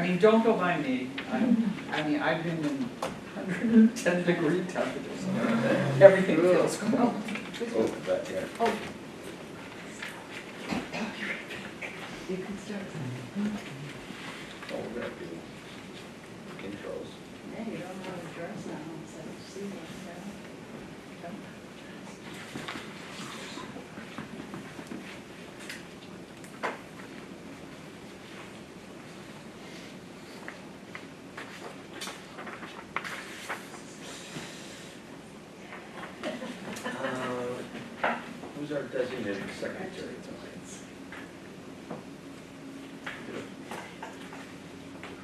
mean, don't go by me. I mean, I've been in 110-degree temperatures. Everything feels cold. Oh, that, yeah. Oh. You can start. Oh, we're gonna do intros. Yeah, you don't know how to dress now, so see what's Who's our designated secretary tonight?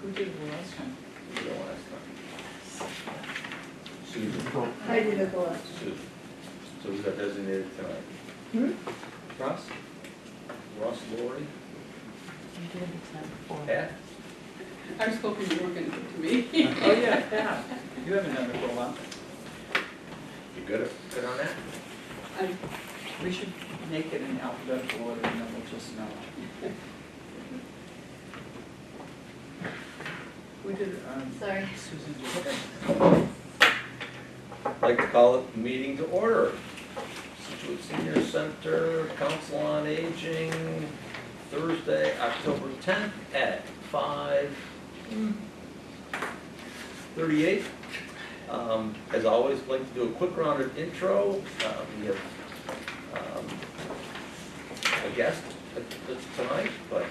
Who did it last time? Who did it last time? Susan. I did it the last. Susan. So who's our designated tonight? Ross? Ross, Lori? Pat? I was hoping you were going to give it to me. Oh, yeah, yeah. You haven't done it for a while. You good on that? We should make it in alphabetical order and then we'll just know. Who did, Sorry. Susan did it. I'd like to call the meeting to order. Scituate Senior Center, Council on Aging, Thursday, October 10th at 5:38. As always, I'd like to do a quick round of intro. We have a guest tonight, but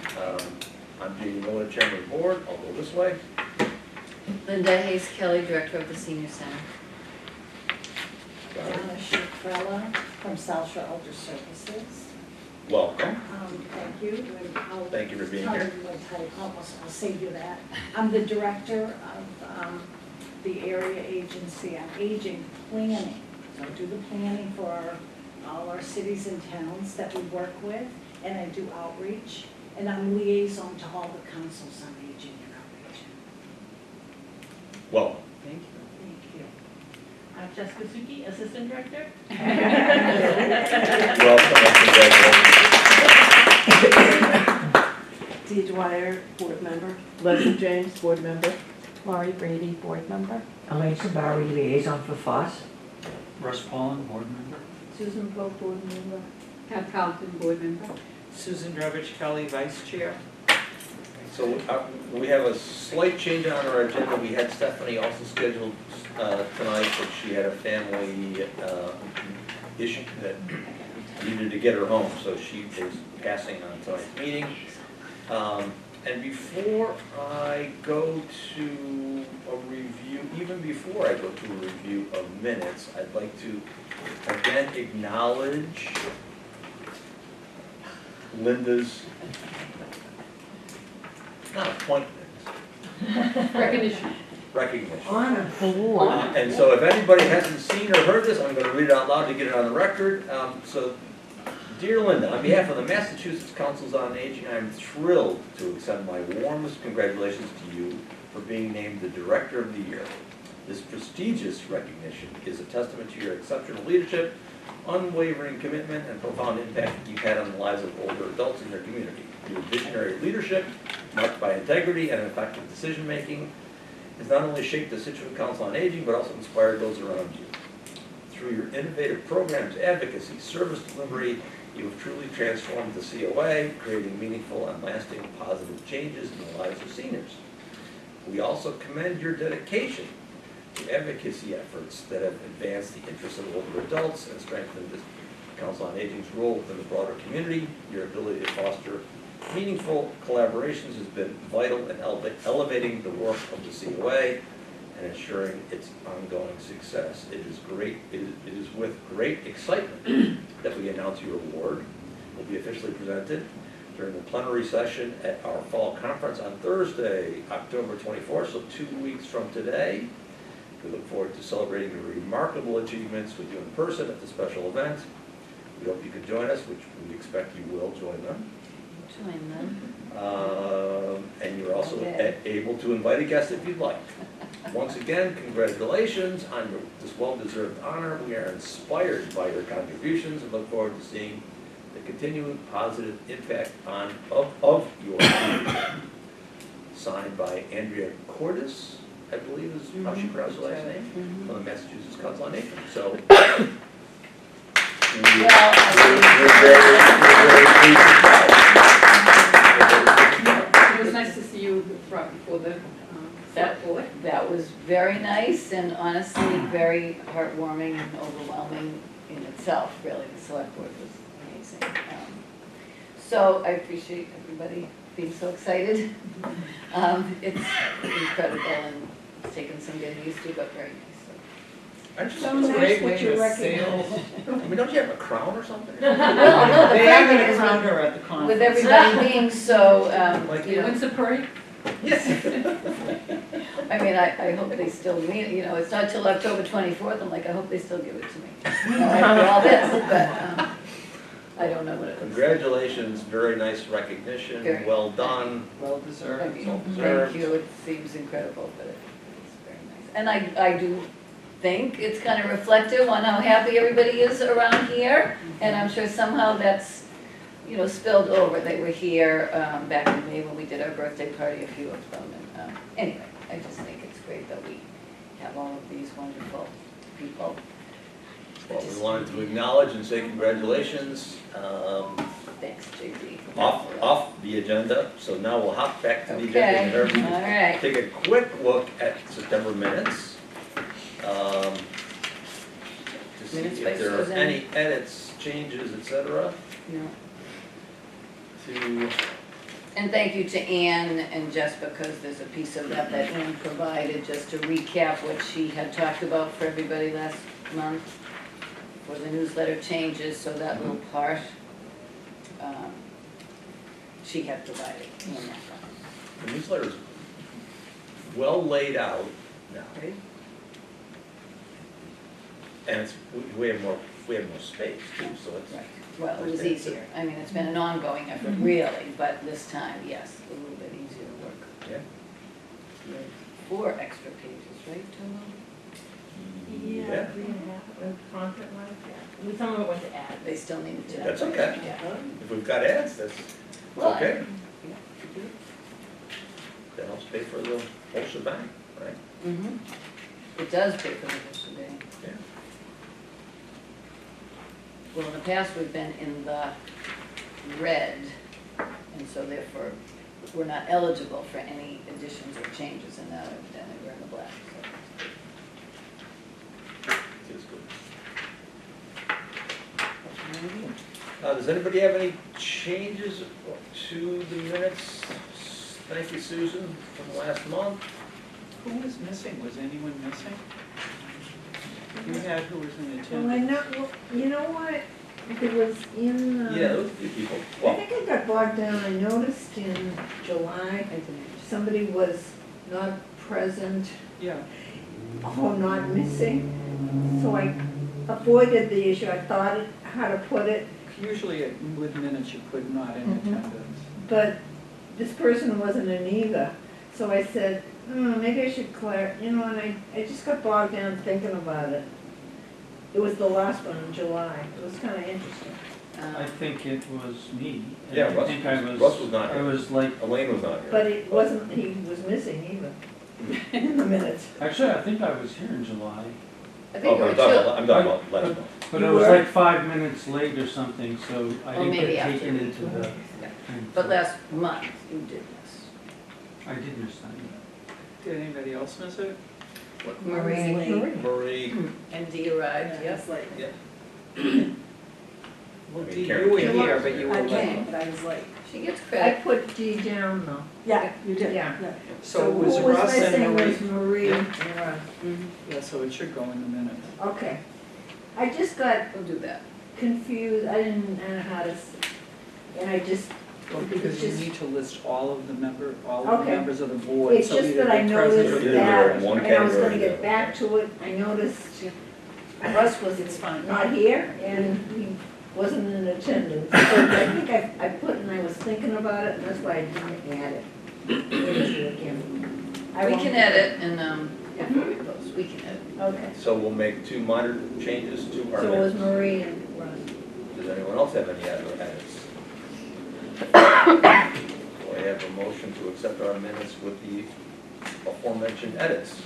I'm J.D. Miller, Chairman of the Board. I'll go this way. Linda Hayes Kelly, Director of the Senior Center. Donna Schiffrella from South Shore Elder Services. Welcome. Thank you. Thank you for being I'll here. tell you my title. I'll save you that. I'm the Director of the Area Agency on Aging Planning. So I do the planning for all our cities and towns that we work with, and I do outreach, and I'm liaison to all the councils on aging in our region. Welcome. Thank you. Thank you. I'm Jessica Suki, Assistant Director. Welcome and congratulations. Dee Dwyer, Board Member. Leslie James, Board Member. Laurie Brady, Board Member. Elaine Sabari, Liaison for FOSS. Russ Pollen, board member. Susan Pope, Board Member. Pat Carlton, board member. Susan Dravich Kelly, vice chair. So we have a slight change on our agenda. We had Stephanie also scheduled tonight, but she had a family issue that needed to get her home, so she is passing on tonight's meeting. And before I go to a review, even before I go to a review of minutes, I'd like to again acknowledge Linda's, not appointment, Recognition. recognition. Honor. And so if anybody hasn't seen or heard this, I'm going to read it out loud to get it on the record. So, dear Linda, on behalf of the Massachusetts Councils on Aging, I am thrilled to extend my warmest congratulations to you for being named the Director of the Year. This prestigious recognition is a testament to your exceptional leadership, unwavering commitment, and profound impact you've had on the lives of older adults in your community. Your visionary leadership, marked by integrity and effective decision-making, has not only shaped the Scituate Council on Aging, but also inspired those around you. Through your innovative programs, advocacy, service delivery, you have truly transformed the COA, creating meaningful and lasting positive changes in the lives of seniors. We also commend your dedication to advocacy efforts that have advanced the interests of older adults and strengthened the Council on Aging's role within the broader community. Your ability to foster meaningful collaborations has been vital in elevating the work of the COA and ensuring its ongoing success. It is with great excitement that we announce your award will be officially presented during the plenary session at our fall conference on Thursday, October 24th, so 2 weeks from today. We look forward to celebrating your remarkable achievements with you in person at the special event. We hope you can join us, which we expect you will join them. Join them. And you're also able to invite a guest if you'd like. Once again, congratulations on this well-deserved honor. We are inspired by your contributions and look forward to seeing the continuing positive impact of your community. signed by Andrea Cordes, I believe is how she pronounced her last name, Mhm. from the Massachusetts Council on Aging. So. Well, I It was nice to see you brought before the select board. That was very nice and honestly very heartwarming and overwhelming in itself, really. The select board was amazing. So I appreciate everybody being so excited. It's incredible and it's taken some getting used to, but very nice. Aren't you So supposed to- nice Great that way you're to recognized. sail. I mean, don't you have a crown or something? Well, no, the They fact are that gonna it's crown her at the conference. with everybody being so, Like, you know, Windsor Parade? Yes. I mean, I hope they still mean it, you know, it's not till October 24th, I'm like, I hope they still give it to me. You know, after all this, but I don't know what it is. Congratulations, very nice recognition, Very. well done. Well Thank deserved. you. Well deserved. Thank you, it seems incredible, but it's very nice. And I do think it's kind of reflective on how happy everybody is around here, and I'm sure somehow that's, you know, spilled over. They were here back in May when we did our birthday party, a few of them, and anyway, I just think it's great that we have all of these wonderful people. Well, we wanted to acknowledge and say congratulations. Thanks, JD. Off the agenda, so now we'll hop back to the agenda. Okay, and everybody all right. Take a quick look at September minutes. To Minutes see by if there are Susan. any edits, changes, etc. No. To, And thank you to Ann and Jess, because there's a piece of that Ann provided, just to recap what she had talked about for everybody last month for the newsletter changes, so that little part, she had provided in that one. the newsletter's well laid out now, Right? and it's, we have more space too, so it's. Right. Well, it was easier. I mean, it's been an ongoing effort, really, but this time, yes, a little bit easier to work. Yeah. You had 4 extra pages, right, Tomo? We have a content like that. Some of it went to add. They still needed to. That's okay. Yeah. If we've got ads, that's Well, okay. Yeah. That helps pay for the whole shebang, right? Mm-hmm. It does pay for the whole today. Yeah. Well, in the past, we've been in the red, and so therefore, we're not eligible for any additions or changes, and now evidently we're in the black. It is good. So. Does anybody have any changes to the minutes? Thank you, Susan, from last month. Who was missing? Was anyone missing? You had who was in Well, I attendance? know, well, you know what, it was in, Yeah, there was a few people. I Well, think I got bogged down, I noticed in July, somebody was not present, Yeah. or not missing, so I avoided the issue, I thought how to put it, Usually with minutes you put not in Mhm. attendance. but this person wasn't in either, so I said, maybe I should you know, and I just got bogged down thinking about it. It was the last one in July, it was kinda interesting. I think it was me. Yeah, I think I was. Russ was not I here. was like, Elaine was not here. But it wasn't, he was missing either, in the minutes. actually, I think I was here in July, I Oh, think you were I'm talking too. about, I'm talking about last month. but You I was were? like 5 minutes late or something, so I Or didn't maybe get after. taken into the. Yeah. thing. But last month, you did this. I did miss that. Did anybody else miss it? Marie Marie, and Dee arrived, yes. yeah. Well, I mean, Dee, Karen you were came. here, but you were I late. came, but I was late. She gets I credit. put G down though. Yeah, you did. Yeah. So it was who was Russ missing and Marie. was Marie Yeah. and Russ. Mhm. Yeah, so it should go in the minutes. Okay. I just got We'll do that. confused, I didn't know how to, and I just, Well, because you need to list all of the Okay. members of the board. it's so just either that I the president or noticed Yeah, the- there that, was one and I was gonna category get there. back to it, I noticed Russ was It's fine. not here, and he wasn't in attendance. So I think I put, and I was thinking about it, and that's why I didn't add it. Into it again. I We won't can do edit and, before we close, we can edit. that. Okay, So we'll make 2 minor changes to our so it was minutes. Marie and Russ. Does anyone else have any other edits? So I have have a motion to accept our minutes with the aforementioned edits?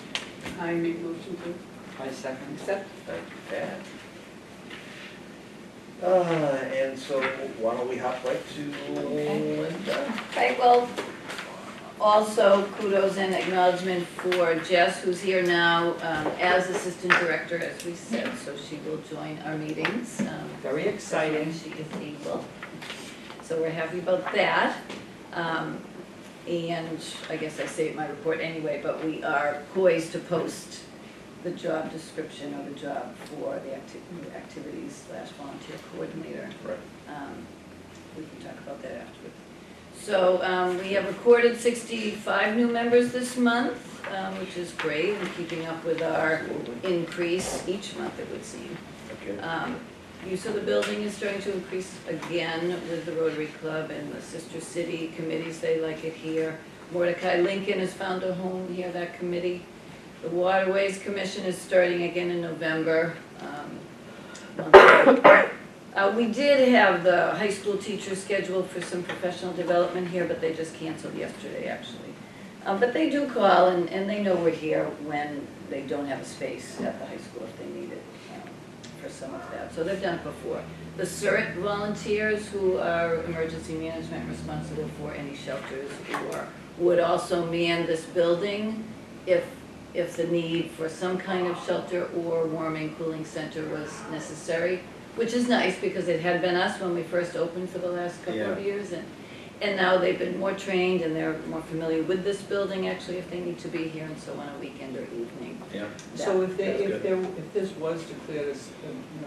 I make motion to I second. accept. Thank you, Pat. And so why don't we hop right to Linda? Right, well, also kudos and acknowledgement for Jess, who's here now as Assistant Director, as we said, so she will join our meetings. Very exciting. She is able. So we're happy about that. And I guess I say it in my report anyway, but we are poised to post the job description or the job for the activities/volunteer coordinator. Right. We can talk about that afterwards. So we have recorded 65 new members this month, which is great, and keeping up with our Absolutely. increase each month, it would seem. Okay. Use of the building is starting to increase again with the Rotary Club and the sister city committees, they like it here. Mordecai Lincoln has found a home here, that committee. The Waterways Commission is starting again in November. We did have the high school teachers scheduled for some professional development here, but they just canceled yesterday, actually. But they do call, and they know we're here when they don't have a space at the high school if they need it for some of that. So they've done it before. The CERT volunteers, who are emergency management responsible for any shelters, or would also man this building if the need for some kind of shelter or warming, cooling center was necessary, which is nice because it had been us when we first opened for the last couple of years. And now they've been more trained and they're more familiar with this building actually if they need to be here, and so on a weekend or evening. Yeah. So if That's good. if this was declared as,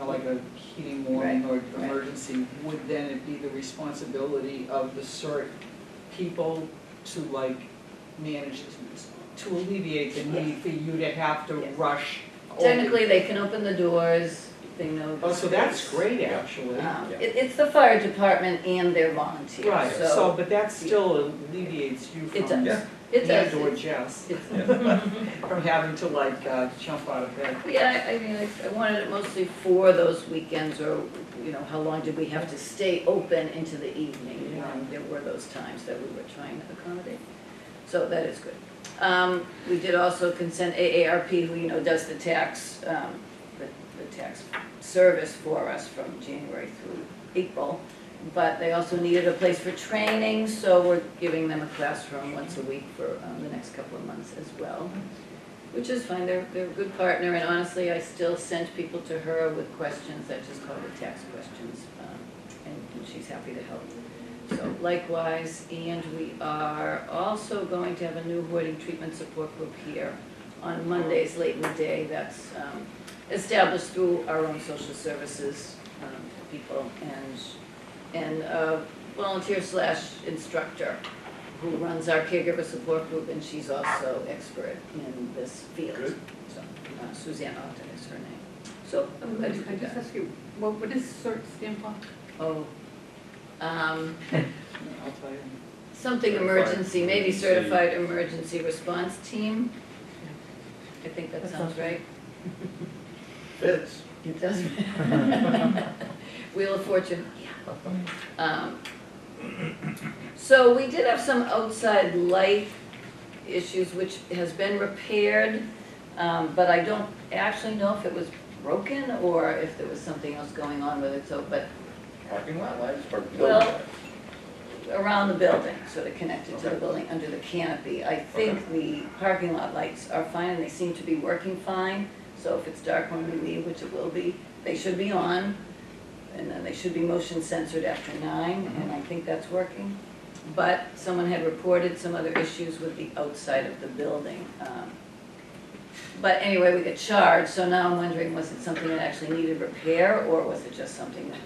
like a heating, warming, or Right. emergency, would then it be the responsibility of the CERT people to like manage, to alleviate the need for you to have to Yes. rush? Technically, they can open the doors, they know. the Oh, so that's space. great, Yeah. actually. Yeah. It's the fire department and their volunteers, Right, so, but that still alleviates you It from, does. Yeah. It does. and or Jess, It's- from having to like jump out of bed. Yeah, I mean, I wanted it mostly for those weekends, or, how long did we have to stay open into the evening? And there were those times that we were trying to accommodate, so that is good. We did also consent AARP, who, does the tax, the tax service for us from January through April. But they also needed a place for training, so we're giving them a classroom once a week for the next couple of months as well, which is fine. They're a good partner, and honestly, I still send people to her with questions that just call the tax questions, and she's happy to help. So likewise, and we are also going to have a new hoarding treatment support group here on Mondays late in the day. That's established through our own social services people, and a volunteer/instructor who runs our caregiver support group, and she's also expert in this field. Good. So, Suzanne Alton is her name. So, I'm glad you I did just that. ask you, what does CERT stand for? Oh, I'll tell you. something Certified emergency, maybe emergency. certified emergency response team. I think that sounds right. Fits. It does. Wheel of Fortune, yeah. So we did have some outside light issues which has been repaired, but I don't actually know if it was broken or if there was something else going on with it, so, but Parking lot lights or building Well, lights? around the building, sort of connected to the Okay. building under the canopy. I think the parking lot lights are fine and they seem to be working fine. So if it's dark when we leave, which it will be, they should be on. And then they should be motion censored after 9, and I think that's working. But someone had reported some other issues with the outside of the building. But anyway, we got charged, so now I'm wondering, was it something that actually needed repair, or was it just something that,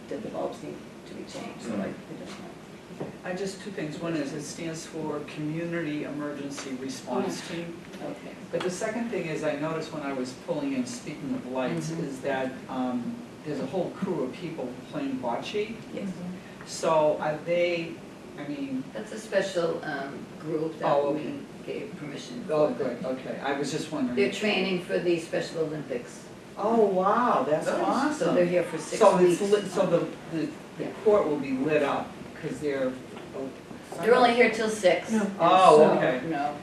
did the bulbs need to be changed? So I don't know. I just, two things. One is it stands for Community Emergency Response Team. Okay. But the second thing is I noticed when I was pulling in, speaking of lights, Mhm. is that there's a whole crew of people playing bocce. Yes. So are they, I mean, That's a special group that Oh, we okay. gave permission oh, for. good, okay. I was just They're wondering. training for the Special Olympics, Oh, wow, that's Nice. awesome. so they're here for 6 So weeks. it's lit, so the Yeah. court will be lit up because they're, They're only here till 6. No. Oh, So, okay. No.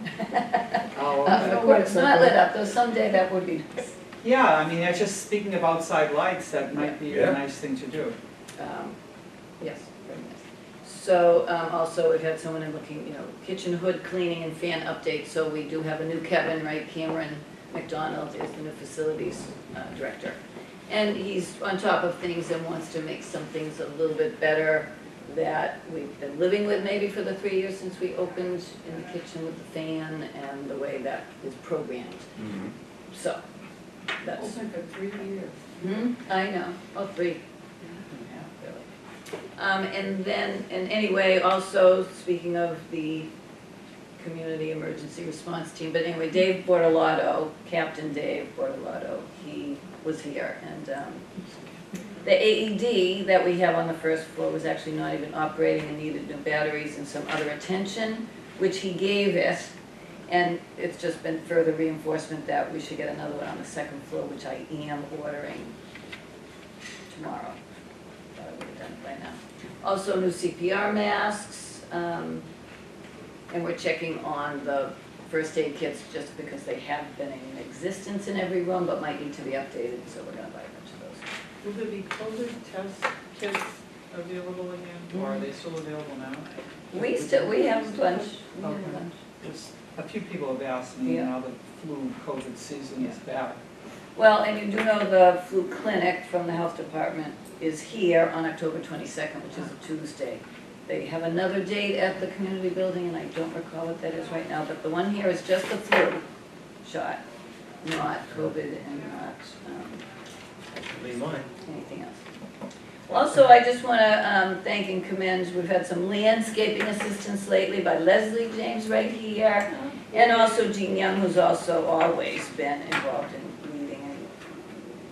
Oh, Of okay. course, it's not lit up, though someday that would be nice. Yeah, I mean, that's just speaking of outside lights, that might be Yeah. a nice thing to do. Yes, very nice. So, also, we've had someone in looking, kitchen hood cleaning and fan update, so we do have a new Kevin, right? Cameron McDonald is the new facilities director. And he's on top of things and wants to make some things a little bit better that we've been living with maybe for the 3 years since we opened in the kitchen with the fan and the way that is programmed. So, that's. Open for 3 years. I know, oh, 3. Yeah, really. And then, and anyway, also, speaking of the community emergency response team, but anyway, Dave Bortolotto, Captain Dave Bortolotto, he was here, and the AED that we have on the first floor was actually not even operating and needed new batteries and some other attention, which he gave it, and it's just been further reinforcement that we should get another one on the second floor, which I am ordering tomorrow. Thought I would have done it by now. Also, new CPR masks, and we're checking on the first aid kits just because they have been in existence in every room, but might need to be updated, so we're gonna buy a bunch of those. Will there be COVID test kits available again, or are they still available now? We have a bunch, we have a Okay. bunch. Just a few people have asked me, Yeah. now the flu COVID season is back. Well, and you do know the flu clinic from the health department is here on October 22nd, which is a Tuesday. They have another date at the community building, and I don't recall what that is right now, but the one here is just the flu shot, not COVID and not Leave mine. anything else. Also, I just want to thank and commend, we've had some landscaping assistance lately by Leslie James right here, and also Jean Young, who's also always been involved in leading and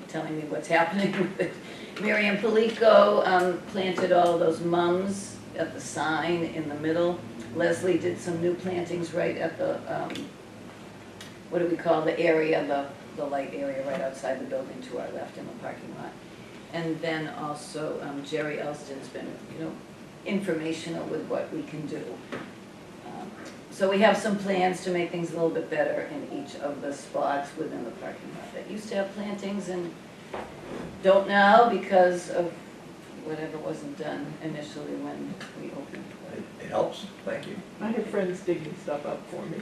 telling me what's happening with it. Miriam Palico planted all of those mums at the sign in the middle. Leslie did some new plantings right at the, what do we call the area, the light area right outside the building to our left in the parking lot. And then also Jerry Elston's been, informational with what we can do. So we have some plans to make things a little bit better in each of the spots within the parking lot that used to have plantings and don't now because of whatever wasn't done initially when we opened. It helps, thank you. I have friends digging stuff up for me.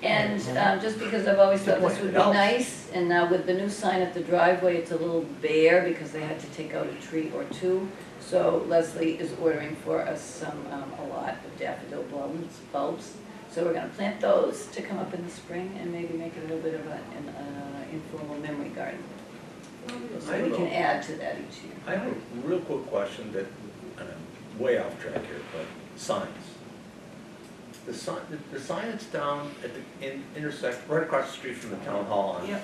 And just because I've always thought this would be It helps. nice, and now with the new sign at the driveway, it's a little bare because they had to take out a tree or two. So Leslie is ordering for us a lot of daffodil bulbs. So we're gonna plant those to come up in the spring and maybe make it a little bit of an informal memory garden. So we can add to that each year. I have a real quick question that, and I'm way off track here, but signs. The sign that's down at the intersection, right across the street from the town hall on. Yep.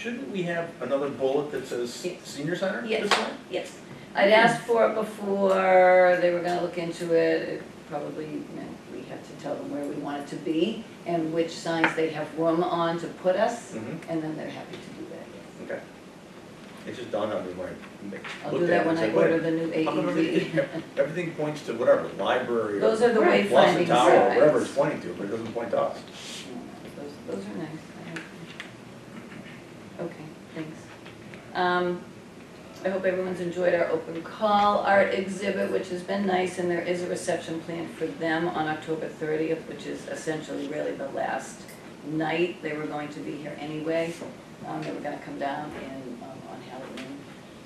Shouldn't we have another bullet that says Yes. senior center? Yes. this time? Yes, I'd asked for it before, they were gonna look into it, it probably meant we had to tell them where we want it to be and which signs they have room on to put us, Mhm. and then they're happy to do that, yes. Okay. It just dawned on me when I I'll do looked that at it when and I said, order wait, the new how come AED. everything points to whatever, library or Those are the Boston wayfinding Tower or wherever signs. it's pointing to, but it doesn't point to us. Those are nice, I like them. Okay, thanks. I hope everyone's enjoyed our open call art exhibit, which has been nice, and there is a reception planned for them on October 30th, which is essentially really the last night they were going to be here anyway. They were gonna come down on Halloween.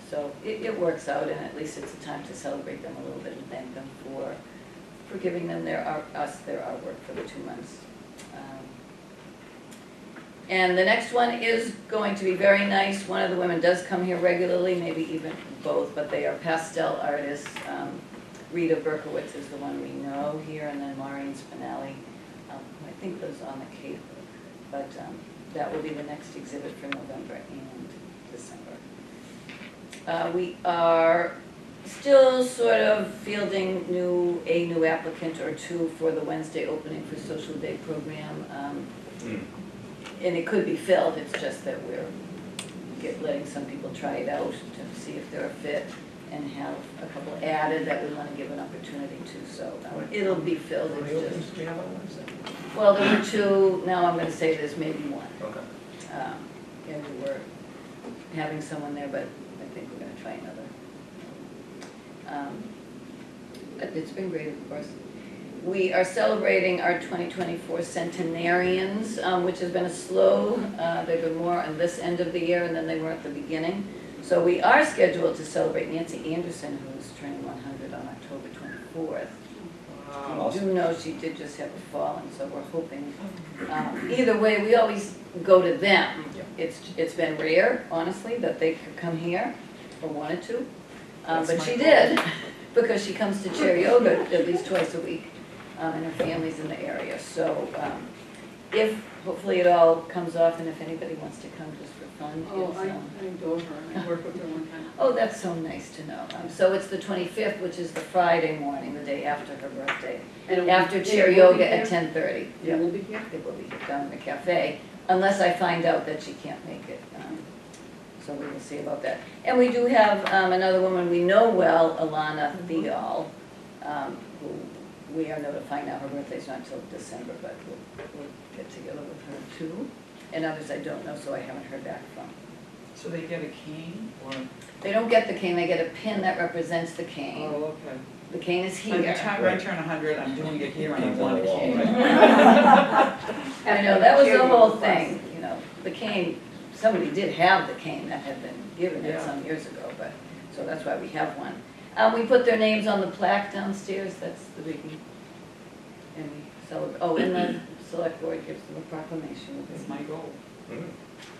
So it works out, and at least it's a time to celebrate them a little bit and thank them for giving them their artwork for the 2 months. And the next one is going to be very nice. One of the women does come here regularly, maybe even both, but they are pastel artists. Rita Berkowitz is the one we know here, and then Maureen Spinelli, who I think lives on the Cape. But that will be the next exhibit for November and December. We are still sort of fielding a new applicant or two for the Wednesday opening for Social Day program. And it could be filled, it's just that we're letting some people try it out to see if they're a fit. and have a couple added that we wanna give an opportunity to, so it'll be filled, How many it's openings just, do you have on Wednesday? well, there were two, now I'm gonna say there's maybe one. Okay. And we were having someone there, but I think we're gonna try another. But it's been great, of course. We are celebrating our 2024 centenarians, which has been a slow, they've been more on this end of the year and then they were at the beginning. So we are scheduled to celebrate Nancy Anderson, who is turning 100 on October 24th. Wow. We do know she did just have a fall, and so we're hoping, either way, we always go to them. Yeah. It's been rare, honestly, that they could come here or wanted to, That's but my she goal. did, because she comes to chair yoga at least twice a week, and her family's in the area. So if, hopefully it all comes off, and if anybody wants to come just for fun, Oh, it's, I adore her, I worked with her one time. oh, that's so nice to know. So it's the 25th, which is the Friday morning, the day after her birthday. And it will After be- chair it will be yoga at here? 10:30. It will be here? It will be down in the cafe, unless I find out that she can't make it. So we will see about that. And we do have another woman we know well, Alana Theol, who we are notifying now, her birthday's not until December, but we'll get together with her too. And others I don't know, so I haven't heard back from. So they get a cane or? They don't get the cane, they get a pin that represents the cane. Oh, okay. The cane is By the here. time I turn 100, I'm doing it here and I Cane's on want a the wall, cane. I know, that was the whole thing, you know, the cane, somebody did have the cane that had been given it Yeah. some years ago, but, so that's why we have one. We put their names on the plaque downstairs, that's the biggie. And we celebrate, oh, and the select board gives them a proclamation. That's my goal. Mm.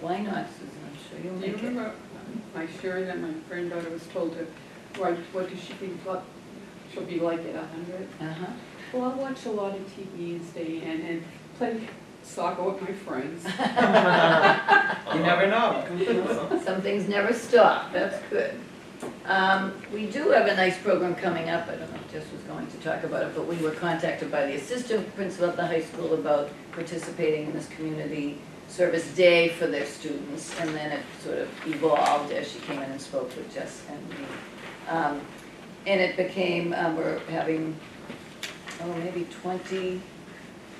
Why not, Susan, I'm sure you'll Do you make it. remember my sharing that my granddaughter was told to write, what does she think she'll be like at 100? Uh-huh. Well, I watch a lot of TV and stay in and play soccer with my friends. You never know. Some things never stop, that's good. We do have a nice program coming up, I don't know if Jess was going to talk about it, but we were contacted by the assistant principal at the high school about participating in this community service day for their students, and then it sort of evolved as she came in and spoke with Jess and me. And it became, we're having, maybe 20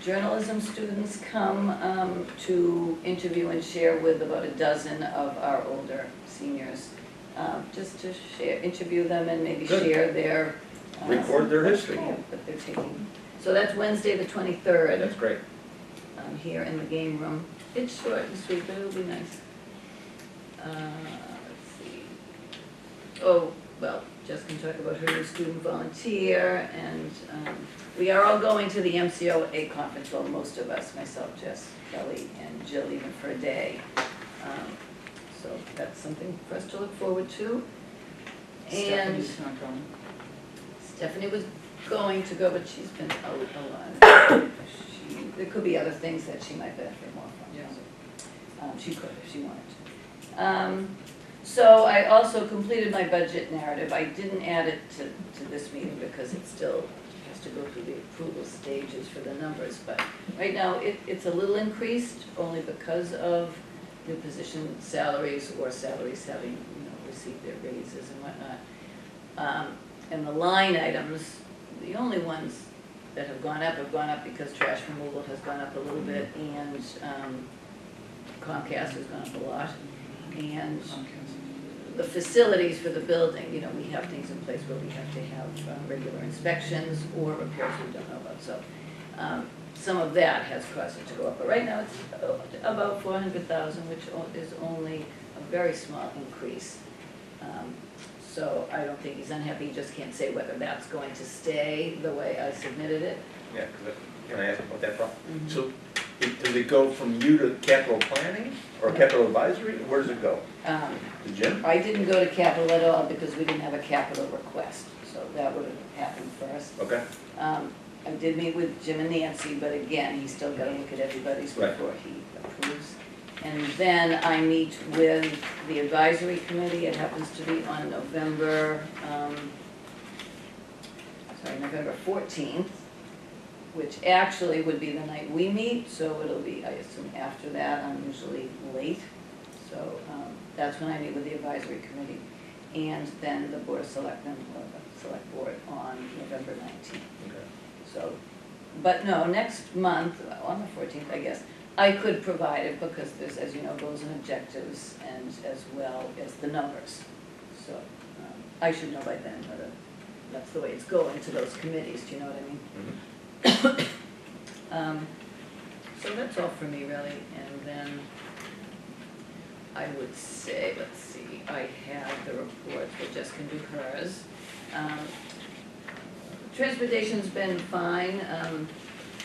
journalism students come to interview and share with about a dozen of our older seniors, just to share, interview them and maybe Good. share their. Record their history. That they're taking. So that's Wednesday, the 23rd, That's great. here in the game room. It's short and sweet, but it'll be nice. Let's see. Oh, well, Jess can talk about her new student volunteer, and we are all going to the MCOA conference, well, most of us, myself, Jess, Kelly, and Jill, even for a day. So that's something for us to look forward to. And Stephanie's not going. Stephanie was going to go, but she's been out a lot. There could be other things that she might benefit more from. Yeah. So, she could if she wanted to. So I also completed my budget narrative. I didn't add it to this meeting because it still has to go through the approval stages for the numbers. But right now, it's a little increased only because of new position salaries or salaries having, received their raises and whatnot. And the line items, the only ones that have gone up because trash removal has gone up a little bit, and Comcast has gone up a lot. And the facilities for the building, we have things in place where we have to have regular inspections or repairs we don't know about. So some of that has caused it to go up. But right now, it's about 400,000, which is only a very small increase. So I don't think he's unhappy, he just can't say whether that's going to stay the way I submitted it. Yeah, can I ask about that problem? Mhm. So, does it go from you to capital planning or capital advisory? Where does it go? To Jim? I didn't go to capital at all because we didn't have a capital request, so that would have happened first. Okay. I did meet with Jim and Nancy, but again, he's still gotta look at everybody's Right. before he approves. And then I meet with the advisory committee, it happens to be on November 14th, which actually would be the night we meet, so it'll be, I assume, after that. I'm usually late, so that's when I meet with the advisory committee. and then the Board of Selectmen, or the Select Board on November 19th. Okay. So, but no, next month, on the 14th, I guess, I could provide it because there's, as you know, goals and objectives and as well as the numbers. So I should know by then whether that's the way it's going to those committees, do you know what I mean? Mhm. So that's all for me really, and then I would say, let's see, I have the reports, but Jess can do hers. Transportation's been fine.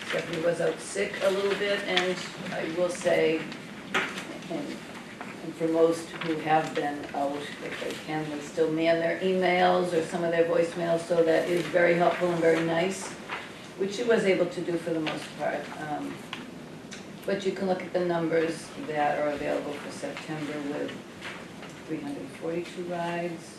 Stephanie was out sick a little bit, and I will say, and for most who have been out, if they can, they still man their emails or some of their voicemails, so that is very helpful and very nice, which she was able to do for the most part. But you can look at the numbers that are available for September with 342 rides,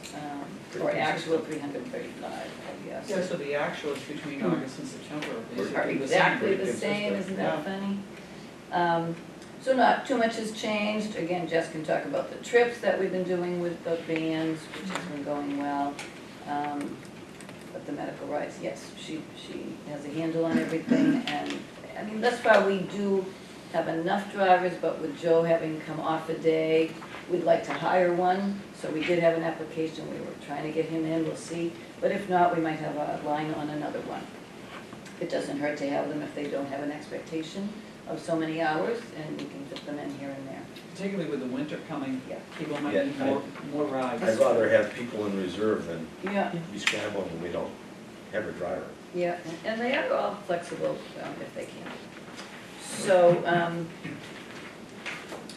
or actual 335, I guess. Yeah, so the actuals between August and September are Are basically the same. exactly the same, Consistent. isn't that funny? So not too much has changed. Again, Jess can talk about the trips that we've been doing with the bands, which has been going well. But the medical rides, yes, she has a handle on everything, and, I mean, thus far, we do have enough drivers, but with Joe having come off a day, we'd like to hire one. So we did have an application, we were trying to get him in, we'll see. But if not, we might have a line on another one. It doesn't hurt to have them if they don't have an expectation of so many hours, and we can fit them in here and there. Particularly with the winter coming, Yeah. people might Yeah, need more rides. I'd rather have people in reserve than Yeah, be scrambling when we don't have a driver. yeah, and they are all flexible if they can. So,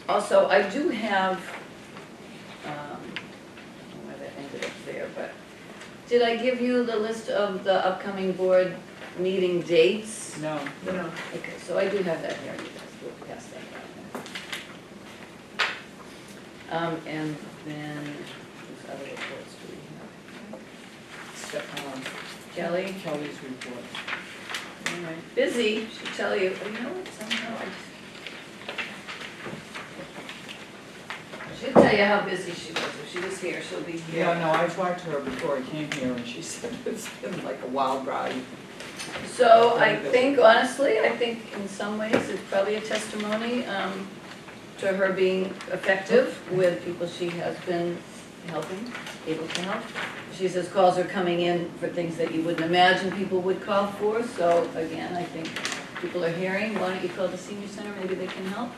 also, I do have, I don't know where that ended up there, but did I give you the list of the upcoming board meeting dates? No, No. Okay, so I do have that here, you guys will pass that down. And then, whose other reports do we have? Kelly? Kelly's report. All right. Busy, she'll tell you, you know what, somehow she'll tell you how busy she was. If she was here, she'll be here. Yeah, no, I talked to her before I came here and she said it's been like a wild ride. So I think, honestly, I think in some ways it's probably a testimony to her being effective with people she has been helping, able to help. She says calls are coming in for things that you wouldn't imagine people would call for. So again, I think people are hearing, why don't you call the senior center, maybe they can help.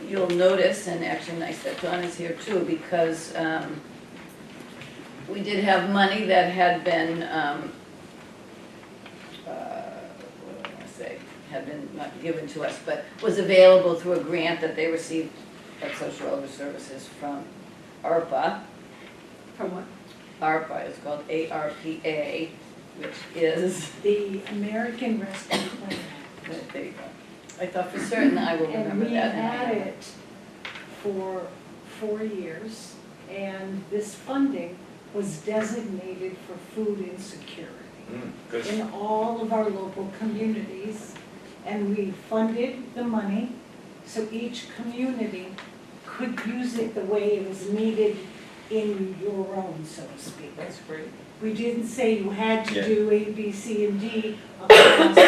You'll notice, and actually nice that Dawn is here too, because we did have money that had been, what do I want to say, had been not given to us, but was available through a grant that they received at Social Elder Services from ARPA. From what? ARPA, it's called ARPA, which is, The American Rescue Plan. there you go. I thought for certain I will remember And we that. had it for 4 years, and this funding was designated for food insecurity Good. in all of our local communities. And we funded the money so each community could use it the way it was needed in your own, so to speak. That's great. We didn't say you had to Yeah. do A, B, C, and D across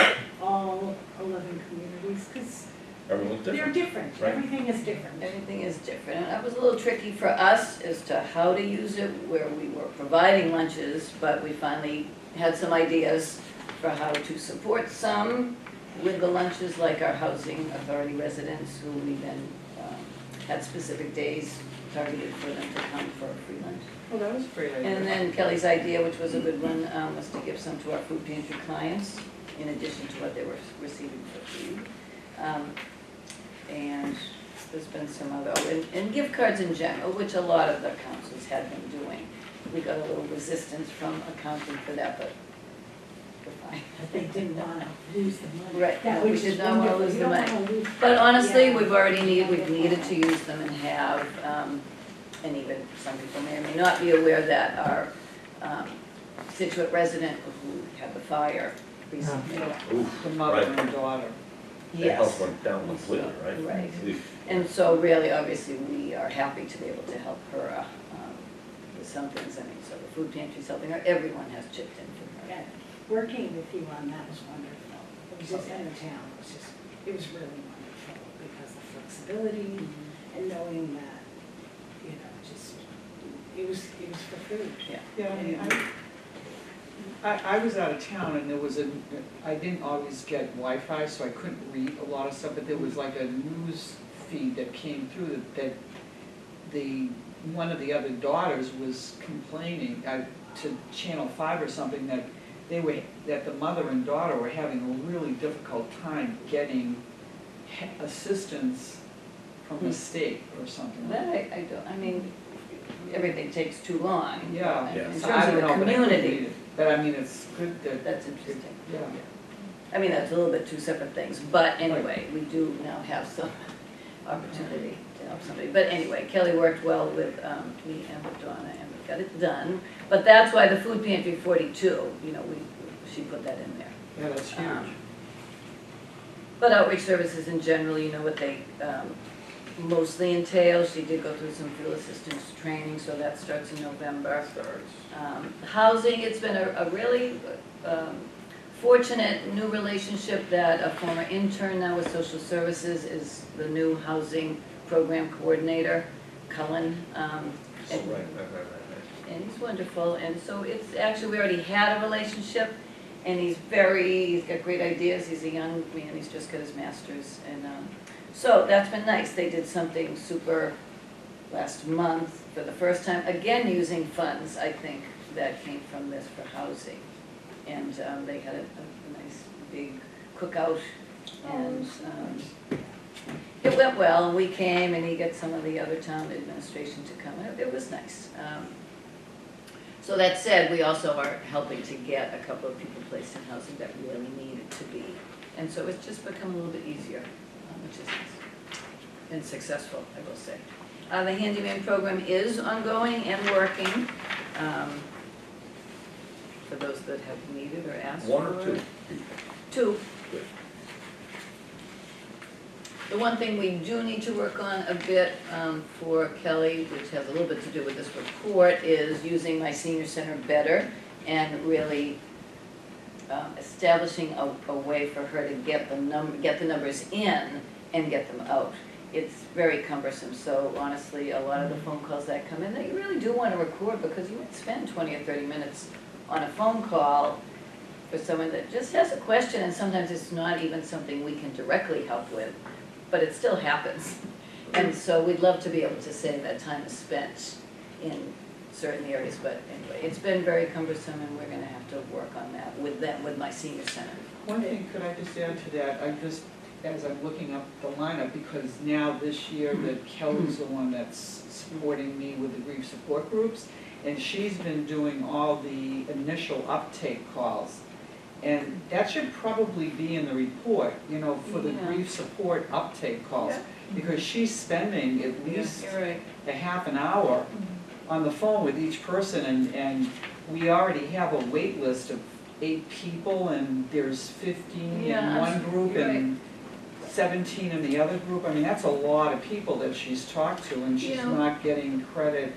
all 11 communities, because Everyone's they're different. different. Right. Everything is different. Everything is different, and that was a little tricky for us as to how to use it, where we were providing lunches, but we finally had some ideas for how to support some with the lunches, like our housing authority residents, who we then had specific days targeted for them to come for a free lunch. Well, that was a great idea. And then Kelly's idea, which was a good one, was to give some to our food pantry clients, in addition to what they were receiving for food. And there's been some other, and gift cards in general, which a lot of the councils had been doing. We got a little resistance from accounting for that, but we're fine. But they didn't want to lose the money. Right, That no, we which did is not wanna wonderful. lose You the don't money. wanna lose- But honestly, Yeah. we've needed to use them and have, and even some people may or may not be aware that our Scituate resident who had the fire recently. Yeah, Oof, the mother right. and daughter. That house Yes. went down completely, right? Right. Oof. And so really, obviously, we are happy to be able to help her with some things. I mean, so the food pantry's helping her, everyone has chipped in for her. Yeah, working with you on that was wonderful. It was just in the town, it was really wonderful because the flexibility and knowing that, you know, just, it was for food. Yeah, I mean, I was out of town and there was I didn't always get Wi-Fi, so I couldn't read a lot of stuff, but there was like a news feed that came through that one of the other daughters was complaining to Channel 5 or something that that the mother and daughter were having a really difficult time getting assistance from the state or something. That I don't, I mean, everything takes too long. Yeah. And Yeah. in So terms I of don't the know, but I couldn't community, read it. But I mean, it's good that. that's interesting. Yeah. I mean, that's a little bit two separate things, but anyway, we do now have some opportunity to help somebody. But anyway, Kelly worked well with me and with Donna, and we got it done. But that's why the food pantry 42, you know, she put that in there. Yeah, that's huge. But outreach services in general, you know what they mostly entail. She did go through some field assistance training, so that starts in November. Housing, it's been a really fortunate new relationship that a former intern now with social services is the new housing program coordinator, Cullen. Right. And he's wonderful, and so it's, actually, we already had a relationship, and he's got great ideas, he's a young man, he's just got his master's, and, so that's been nice. They did something super last month, for the first time, again using funds, I think, that came from this for housing. And, they had a nice big cookout, and, it went well, and we came, and he got some of the other town administration to come, and it was nice. So that said, we also are helping to get a couple of people placed in housing that really needed to be. And so it's just become a little bit easier, which is nice and successful, I will say. The handyman program is ongoing and working, for those that have needed or asked for it. One or two? Two. The one thing we do need to work on a bit for Kelly, which has a little bit to do with this report, is using my senior center better and really establishing a way for her to get the numbers in and get them out. It's very cumbersome, so honestly, a lot of the phone calls that come in that you really do want to record, because you might spend 20 or 30 minutes on a phone call for someone that just has a question, and sometimes it's not even something we can directly help with, but it still happens. And so we'd love to be able to say that time is spent in certain areas, but anyway, it's been very cumbersome, and we're gonna have to work on that with them, with my senior center. One thing, could I just add to that, as I'm looking up the lineup, because now this year that Kelly's the one that's supporting me with the grief support groups, and she's been doing all the initial uptake calls. And that should probably be in the report, you know, for the Yeah. grief support uptake calls. Yeah. Because she's spending at least You're right. a half an hour on the phone with each person, and we already have a wait list of 8 people, and there's 15 in Yeah, one group you're and 17 in the other group. I mean, that's a lot of people that she's talked to, and she's You know, not getting credit.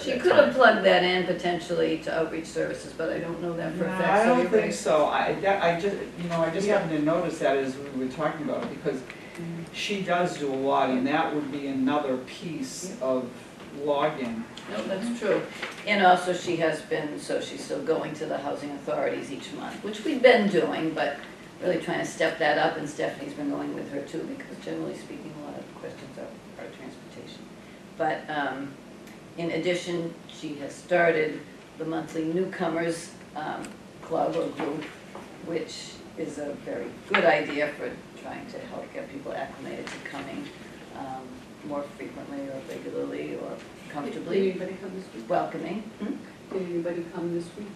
She could have plugged that in potentially to outreach services, but I don't know that for a No, fact. I so don't you're think right. so. I just Yeah. happened to notice that as we were talking about it, because she does do a lot, and that would be another piece of login. No, that's true. And also she has been, so she's still going to the housing authorities each month, which we've been doing, but really trying to step that up, and Stephanie's been going with her too, because generally speaking, a lot of the questions are transportation. But in addition, she has started the monthly newcomers club or group, which is a very good idea for trying to help get people acclimated to coming more frequently or regularly or Did comfortably, anybody come this week? welcoming. Did anybody come this week?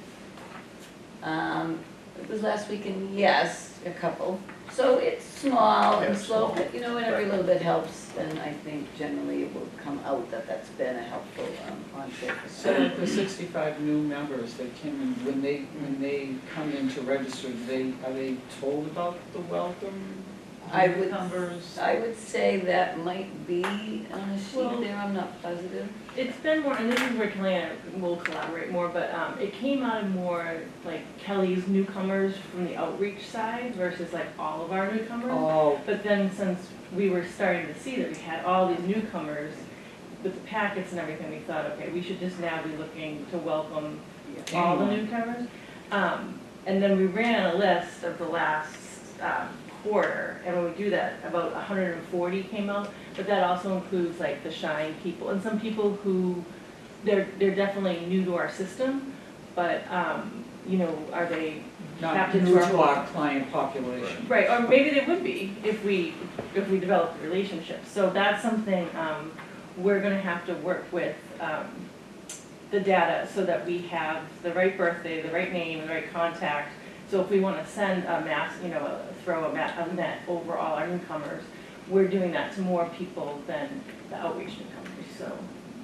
It was last weekend, yes, a couple. So it's small and Yeah, slow, small. but you know, and every little bit helps, and I think generally it will come out that that's been a helpful entree for So some. the 65 new members that came in, when they come in to register, are they told about the welcome I would, newcomers? I would say that might be on a Well- sheet there, I'm not positive. It's been more, and this is where Kelly and I will collaborate more, but it came out of more like Kelly's newcomers from the outreach side versus like all of our newcomers. Oh, But then since we were starting to see that we had all these newcomers with the packets and everything, we thought, okay, we should just now be looking to welcome all the anyone. newcomers. And then we ran a list of the last quarter, and when we do that, about 140 came out, but that also includes like the Shine people, and some people who, they're definitely new to our system, but, you know, are they Not captive new to our to whole- our client population. Right, or maybe they would be if we developed a relationship. So that's something we're gonna have to work with the data so that we have the right birthday, the right name, the right contact. So if we wanna send a mass, you know, throw a net over all our newcomers, we're doing that to more people than the outreach newcomers, so.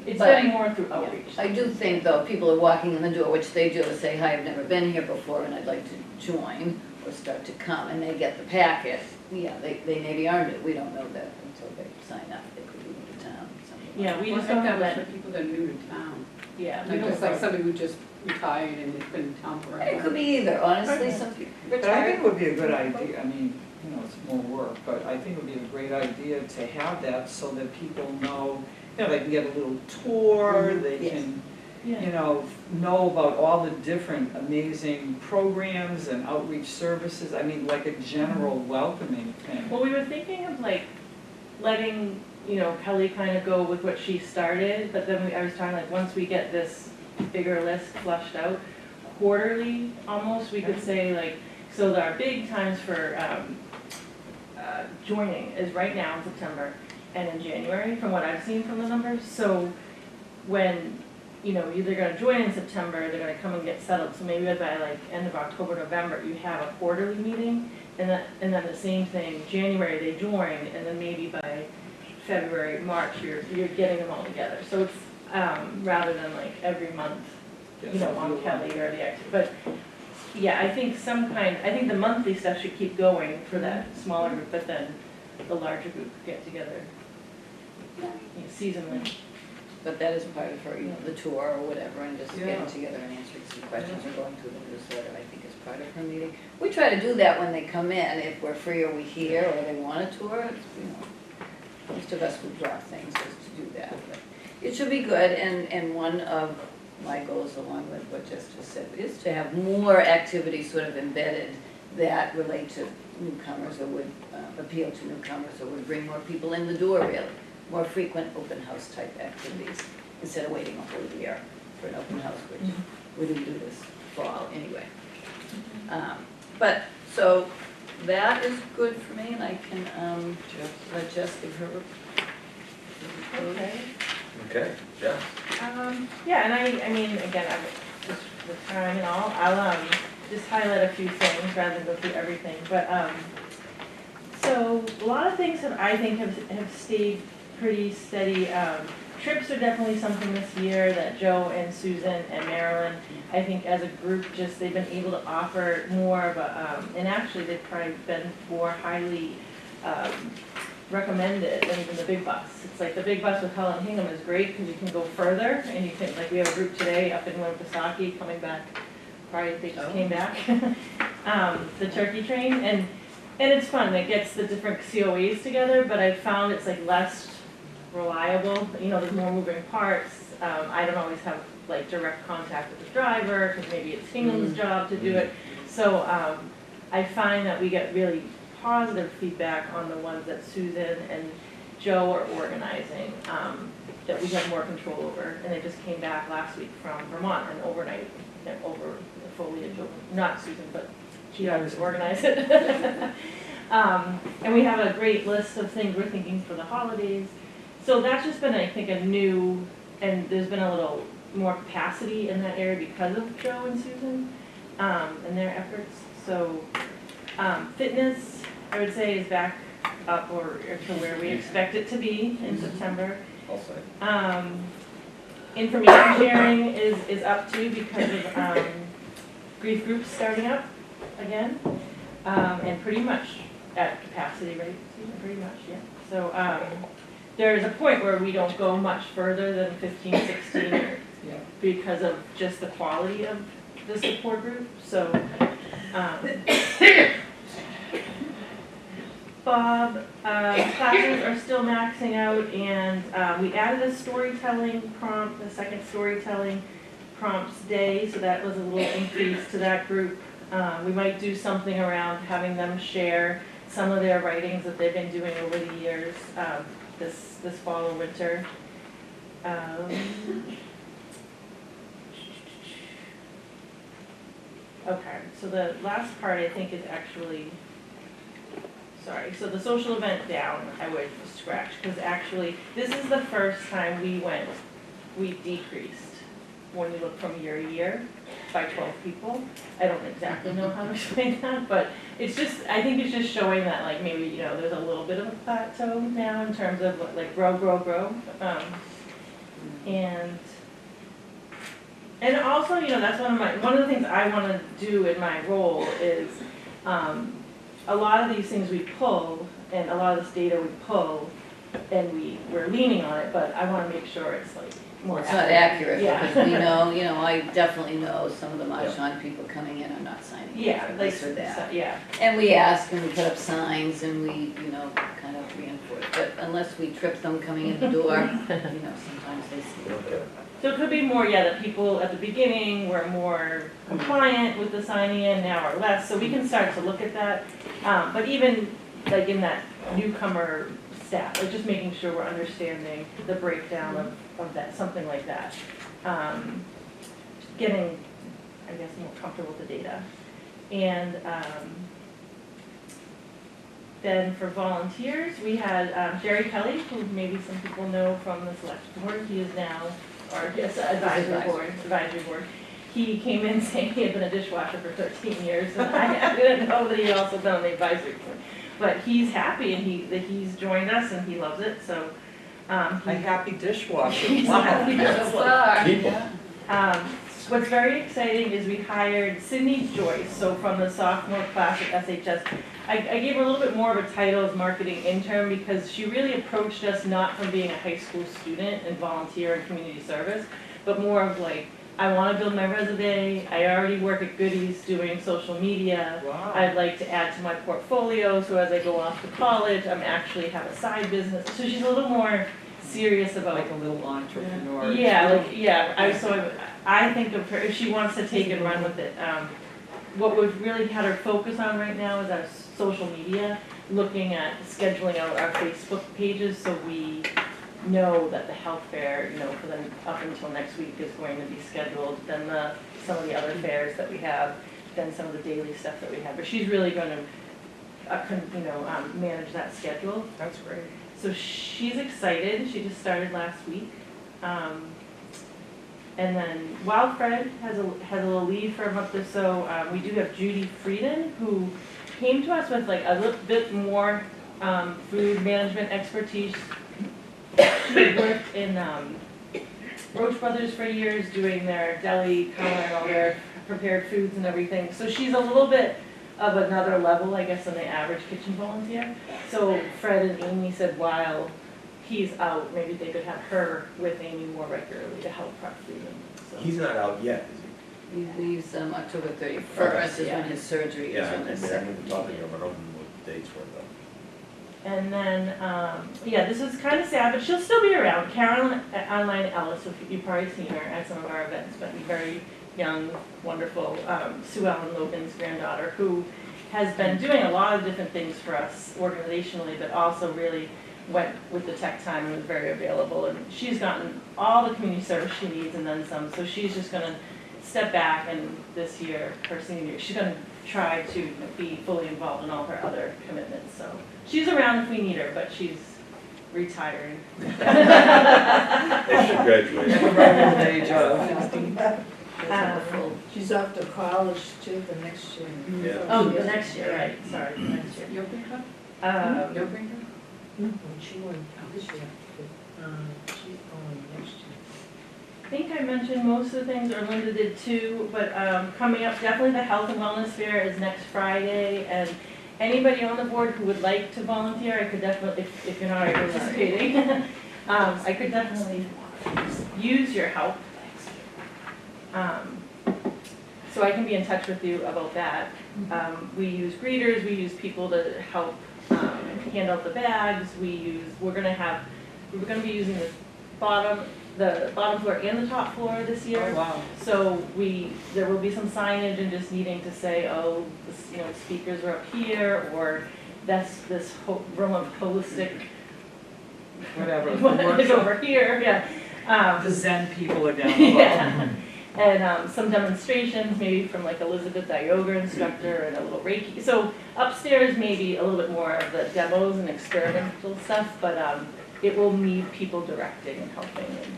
It's But been more through outreach. I do think though, people are walking in the door, which they do, say, hi, I've never been here before and I'd like to join or start to come, and they get the packet. Yeah, they maybe aren't it, we don't know that until they sign up, they could be new to town, something. Yeah, we Well, I just think don't that have was that, for people that are new to town. yeah. we Like don't just like have- somebody who just retired and has been in town forever. It could be either, honestly, Okay. some people But I think retired. it would be a good idea, I mean, you know, it's more work, but I think it would be a great idea to have that so that people know, you know, they can get a little tour, they Yes. can, Yeah. you know about all the different amazing programs and outreach services, I mean, like a general welcoming thing. Well, we were thinking of like letting, you know, Kelly kind of go with what she started, but then I was talking like, once we get this bigger list flushed out, quarterly almost, we could say like, so our big times for joining is right now in September and in January, from what I've seen from the numbers. So when, you know, they're gonna join in September, they're gonna come and get settled, so maybe by like end of October, November, you have a quarterly meeting, and then the same thing, January they join, and then maybe by February, March, you're getting them all together. So it's, rather than like every month, you know, on Kelly or the active, but, yeah, I think I think the monthly stuff should keep going for that smaller group, but then the larger group get together, you know, seasonally. But that is part of her, you know, the tour or whatever, and just getting Yeah. together and answering some questions or going through the newsletter, I think is part of her meeting. We try to do that when they come in, if we're free or we here, or they want a tour, it's, you know, most of us would draw things just to do that, but it should be good, and one of my goals, along with what Jess just said, is to have more activities sort of embedded that relate to newcomers or would appeal to newcomers or would bring more people in the door, really. More frequent open house type activities, instead of waiting a whole year for an open house, which we didn't do this fall anyway. But, so, that is good for me, and I can, let Jess give her report. Okay. Okay, yeah. Yeah, and I mean, again, I'm just with time and all, I'll, just highlight a few things rather than go through everything, but, so, a lot of things I think have stayed pretty steady. Trips are definitely something this year that Joe and Susan and Marilyn, I think as a group, just they've been able to offer more of a, and actually they've probably been more highly recommended than even the big bus. It's like the big bus with Helen Hingham is great because you can go further, and you can, like we have a group today up in Winnipesaukee coming back, probably they just came back, the turkey train, and it's fun, it gets the different COAs together, but I found it's like less reliable, you know, there's more moving parts. I don't always have like direct contact with the driver, because maybe it's Hingham's job to do it. So I find that we get really positive feedback on the ones that Susan and Joe are organizing, that we have more control over. And they just came back last week from Vermont and overnight, over the foliage, not Susan, but she helps organize it. And we have a great list of things we're thinking for the holidays. So that's just been, I think, a new, and there's been a little more capacity in that area because of Joe and Susan, and their efforts. So fitness, I would say, is back up or to where we expect it to be in September. I'll say. Information sharing is up too because of grief groups starting up again. And pretty much at capacity rate, pretty much, yeah. So, there's a point where we don't go much further than 15, 16 Yeah. because of just the quality of the support group, so, Bob, classes are still maxing out, and we added a storytelling prompt, a second storytelling prompts day, so that was a little increase to that group. We might do something around having them share some of their writings that they've been doing over the years, this fall or winter. Okay, so the last part I think is actually, sorry, so the social event down, I would scratch, because actually, this is the first time we decreased when you look from year to year by 12 people. I don't exactly know how to explain that, but it's just, I think it's just showing that like maybe, you know, there's a little bit of a plateau now in terms of like grow. And also, you know, that's one of the things I want to do in my role is a lot of these things we pull and a lot of this data we pull and we're leaning on it, but I want to make sure it's like more It's not accurate, Yeah. because we know, you know, I definitely know some of the Marchand people coming in are not signing Yeah, up for like, this or that. yeah. And we ask and we put up signs and we, you know, kind of reinforce, but unless we trip them coming in the door, you know, sometimes they see. Okay. So it could be more, yeah, that people at the beginning were more compliant with the signing in, now are less, so we can start to look at that. But even like in that newcomer staff, like just making sure we're understanding the breakdown of that, something like that. Getting, I guess, more comfortable with the data. And then for volunteers, we had Jerry Kelly, who maybe some people know from the select board. He is now our advisory board. He came in saying he had been a dishwasher for 13 years, and I didn't know that he had also been on the advisory board. But he's happy, and that he's joined us, and he loves it, so. A happy dishwasher. He's Wow. happy So just like- far, People. yeah. What's very exciting is we hired Sydney Joyce, so from the sophomore class at SHS. I gave her a little bit more of a title as marketing intern because she really approached us not from being a high school student and volunteer in community service, but more of like, I want to build my resume, I already work at Goodies doing social media. Wow. I'd like to add to my portfolio, so as I go off to college, I'm actually have a side business. So she's a little more serious about. Like a little entrepreneur. I think of her, if she wants to take and run with it. What we've really had her focus on right now is our social media, looking at scheduling out our Facebook pages so we know that the health fair, you know, for them up until next week is going to be scheduled, then some of the other fairs that we have, then some of the daily stuff that we have. But she's really going to, manage that schedule. That's great. So she's excited. She just started last week. And then Wild Fred has a little lead for a month or so. We do have Judy Frieden, who came to us with like a little bit more food management expertise. She worked in Roach Brothers for years, doing their deli counter and all their prepared foods and everything. So she's a little bit of another level, I guess, than the average kitchen volunteer. So Fred and Amy said while he's out, maybe they could have her with Amy more regularly to help prep food. So. He's not out yet, is He leaves October 31st is Yeah. when his surgery he? is Yeah, on I the haven't second. been talking to him, I don't know what the dates were though. And then, this is kind of sad, but she'll still be around. Caroline Ellis, you've probably seen her at some of our events, but very young, wonderful, Sue Ellen Logan's granddaughter, who has been doing a lot of different things for us organizationally, but also really went with the tech time and was very available. And she's gotten all the community service she needs and then some, so she's just gonna step back, and this year, her senior year, she's gonna try to be fully involved in all her other commitments, so. She's around if we need her, but she's retiring. They should graduate. Age of. She's off to college too the next year. Yeah. Oh, the next year, right, sorry, the next year. You'll bring her? Um, You'll bring her? She went this year, she's going next year. I think I mentioned most of the things, or Linda did too, but coming up, definitely the Health and Wellness Fair is next Friday, and anybody on the board who would like to volunteer, I could definitely, if you're not already participating, I could definitely use your help. So I can be in touch with you about that. We use greeters, we use people to help hand out the bags, we're gonna be using the bottom floor and the top floor this year. Oh, wow. So there will be some signage and just needing to say, oh, speakers are up here, or this room of holistic, Whatever. is over here, yeah. The Zen people are down below. Yeah. And some demonstrations, maybe from like Elizabeth, the yoga instructor, and a little Reiki. So upstairs, maybe a little bit more of the demos and experimental stuff, but it will need people directing and helping. And,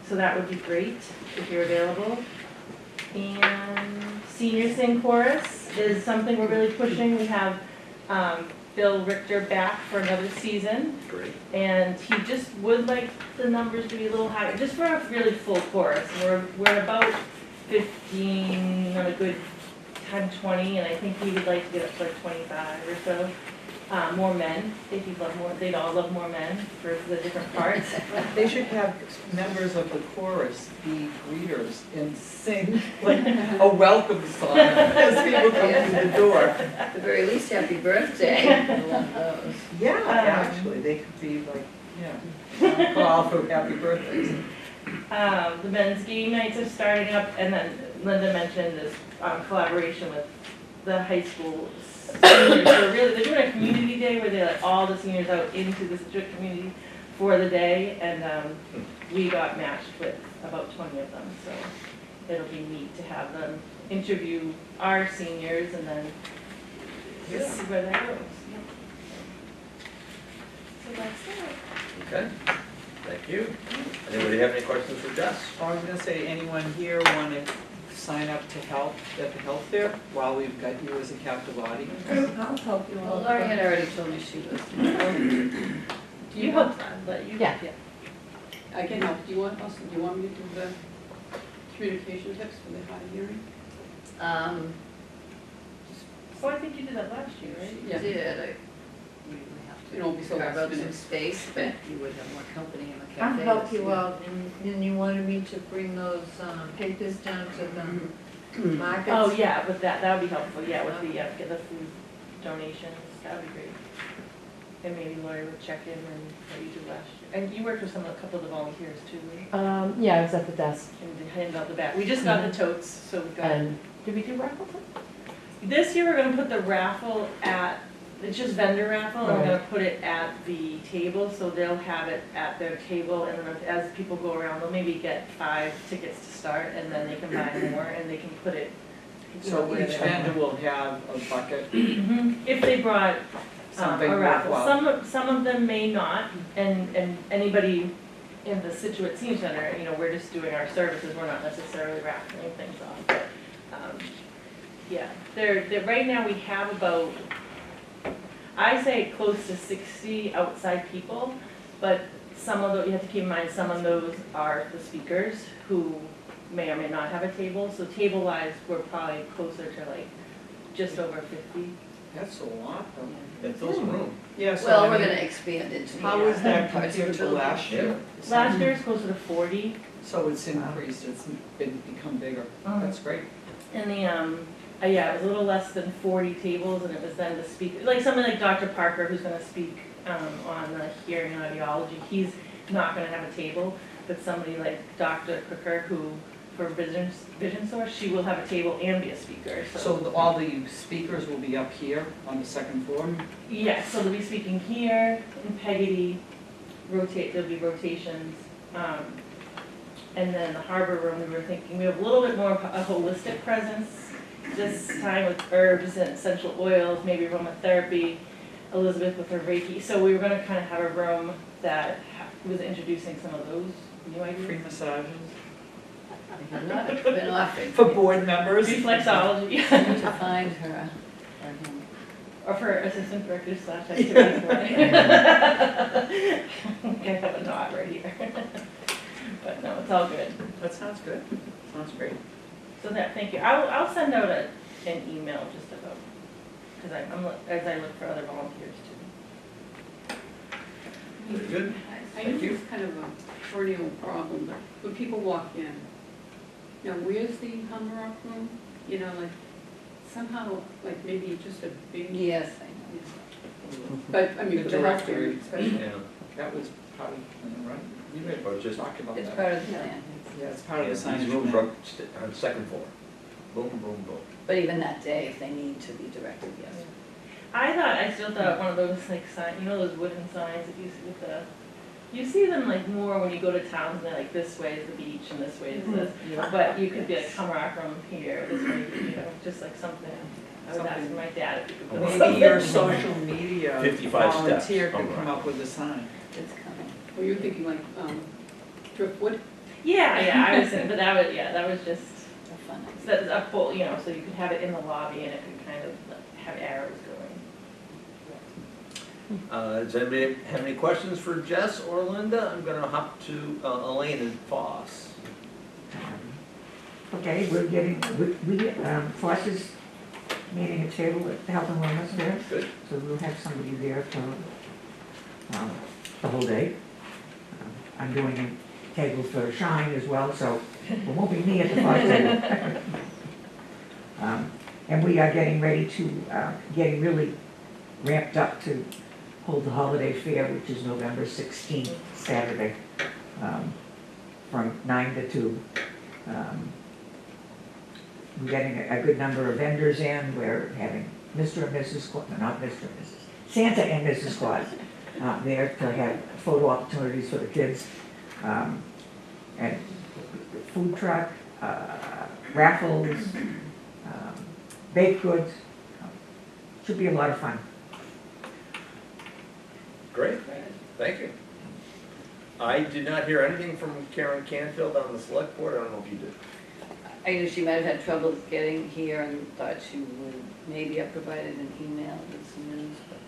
so that would be great if you're available. And Senior Sing Chorus is something we're really pushing. We have Bill Richter back for another season. Great. And he just would like the numbers to be a little higher, just for a really full chorus. We're about 15 on a good time, 20, and I think he would like to get up to like 25 or so. More men, they'd all love more men for the different parts. They should have members of the chorus be greeters and sing like a welcome song as people come through the door. At the very least, happy birthday. I love those. Yeah, actually, they could be like, yeah, call for happy birthdays. The men's game nights are starting up, and then Linda mentioned this collaboration with the high school seniors. They're doing a community day where they let all the seniors out into the Scituate community for the day, and we got matched with about 20 of them, so it'll be neat to have them interview our seniors and then just see where that goes. So that's it. Okay, thank you. Anybody have any questions for Jess? I was gonna say, anyone here want to sign up to help at the health fair while we've got you as a captive audience? I'll help you Well, all. Laurie had already told me she was. Do you hope so? But you, Yeah. I can help. Do you want me to do the communication tips for the hard hearing? Oh, I think you did that last year, right? Yeah. Did, you would have It won't be so carve last out some minute. space, but you would have more company in the I'll cafe. help this you year. out, and you wanted me to bring those papers down to the markets? Oh, yeah, with that would be helpful, yeah, with the, get the food donations, that would be great. And maybe Lori would check in and what you did last year. And you worked with a couple of the volunteers too, right? Yeah, I was at the desk. And they handed out the bag. We just got the totes, so we've got. And did we do raffles? This year, we're gonna put the raffle it's just vendor raffle, and we're gonna put it at the table, so they'll have it at their table, and then as people go around, they'll maybe get 5 tickets to start, and then they can buy more, and they can put it. So where each they- vendor will have a bucket, If they brought something a raffle. worthwhile. Some of them may not, and anybody in the Scituate Senior Center, we're just doing our services, we're not necessarily raffling things off, but, yeah. They're, right now, we have about, I say close to 60 outside people, but some of those, you have to keep in mind, some of those are the speakers who may or may not have a table, so table-wise, we're probably closer to like just over 50. That's a lot, though. That fills a room. Yeah, so Well, I we're mean, gonna expand into. how is that parts of compared the to building. last year? Last year is closer to 40. So it's increased, it's become bigger. That's great. And the, yeah, it was a little less than 40 tables, and it was then the speaker, like someone like Dr. Parker, who's gonna speak on the hearing and audiology, he's not gonna have a table, but somebody like Dr. Cooker, who, for Vision Source, she will have a table and be a speaker, So all the speakers will be up here on the second floor? Yes, so they'll be speaking here in Peggotty, there'll be rotations. And then the harbor room, we were thinking, we have a little bit more of a holistic presence this time with herbs and essential oils, maybe aromatherapy, Elizabeth with her Reiki. So we were gonna kind of have a room that was introducing some of those new Free ideas. massages? I have not been offered. For board members? Reflexology. I need to find her, or him. Or for assistant director / activity coordinator. I have a knot right here. But no, it's all good. That sounds good. Sounds great. So that, thank you. I'll send out an email just about because as I look for other volunteers too. Very good. I Thank know you. it's kind of a perennial problem, but when people walk in, now where's the Humrock room? You know, like somehow, like maybe just a big. Yes, I know. But, I mean, The the directory, especially, Yeah. that was part of the plan, right? You had Or just- talked about that. It's part of the plan. Yeah, it's part of the These signage rooms plan. are on the second floor. Boom, boom, boom. But even that day, if they need to be directed, yes. I still thought one of those like sign, you know those wooden signs that you see with the, you see them like more when you go to towns and they're like this way is the beach and this way is this. Yeah. But you could be like Humrock room here, this way, you know, just like something. I was Something. asking my dad if he could put Maybe something. Maybe your social media 55 steps. volunteer could Alright. come up with a sign. It's coming. were you thinking like driftwood? Yeah, I was thinking, but that was just, A fun idea. so that's a full, you know, so you could have it in the lobby and it could kind of like, have arrows going. Does anybody have any questions for Jess or Linda? I'm gonna hop to Elaine and Foss. Okay, we're getting, Foss is meeting a table at the Health and Wellness Fair, Good. so we'll have somebody there for the whole day. I'm doing a table for Shine as well, so it won't be me at the Foss table. And we are getting ready to, getting really ramped up to hold the holiday fair, which is November 16th, Saturday, from 9 to 2. We're getting a good number of vendors in. We're having Mr. and Mrs. Claus, no, not Mr. and Mrs., Santa and Mrs. Claus there to have photo opportunities for the kids. And food truck, raffles, baked goods. Should be a lot of fun. Great, thank you. I did not hear anything from Karen Canfield on the select board. I don't know if you did. I knew she might have had trouble getting here and thought she would maybe have provided an email with some news, but.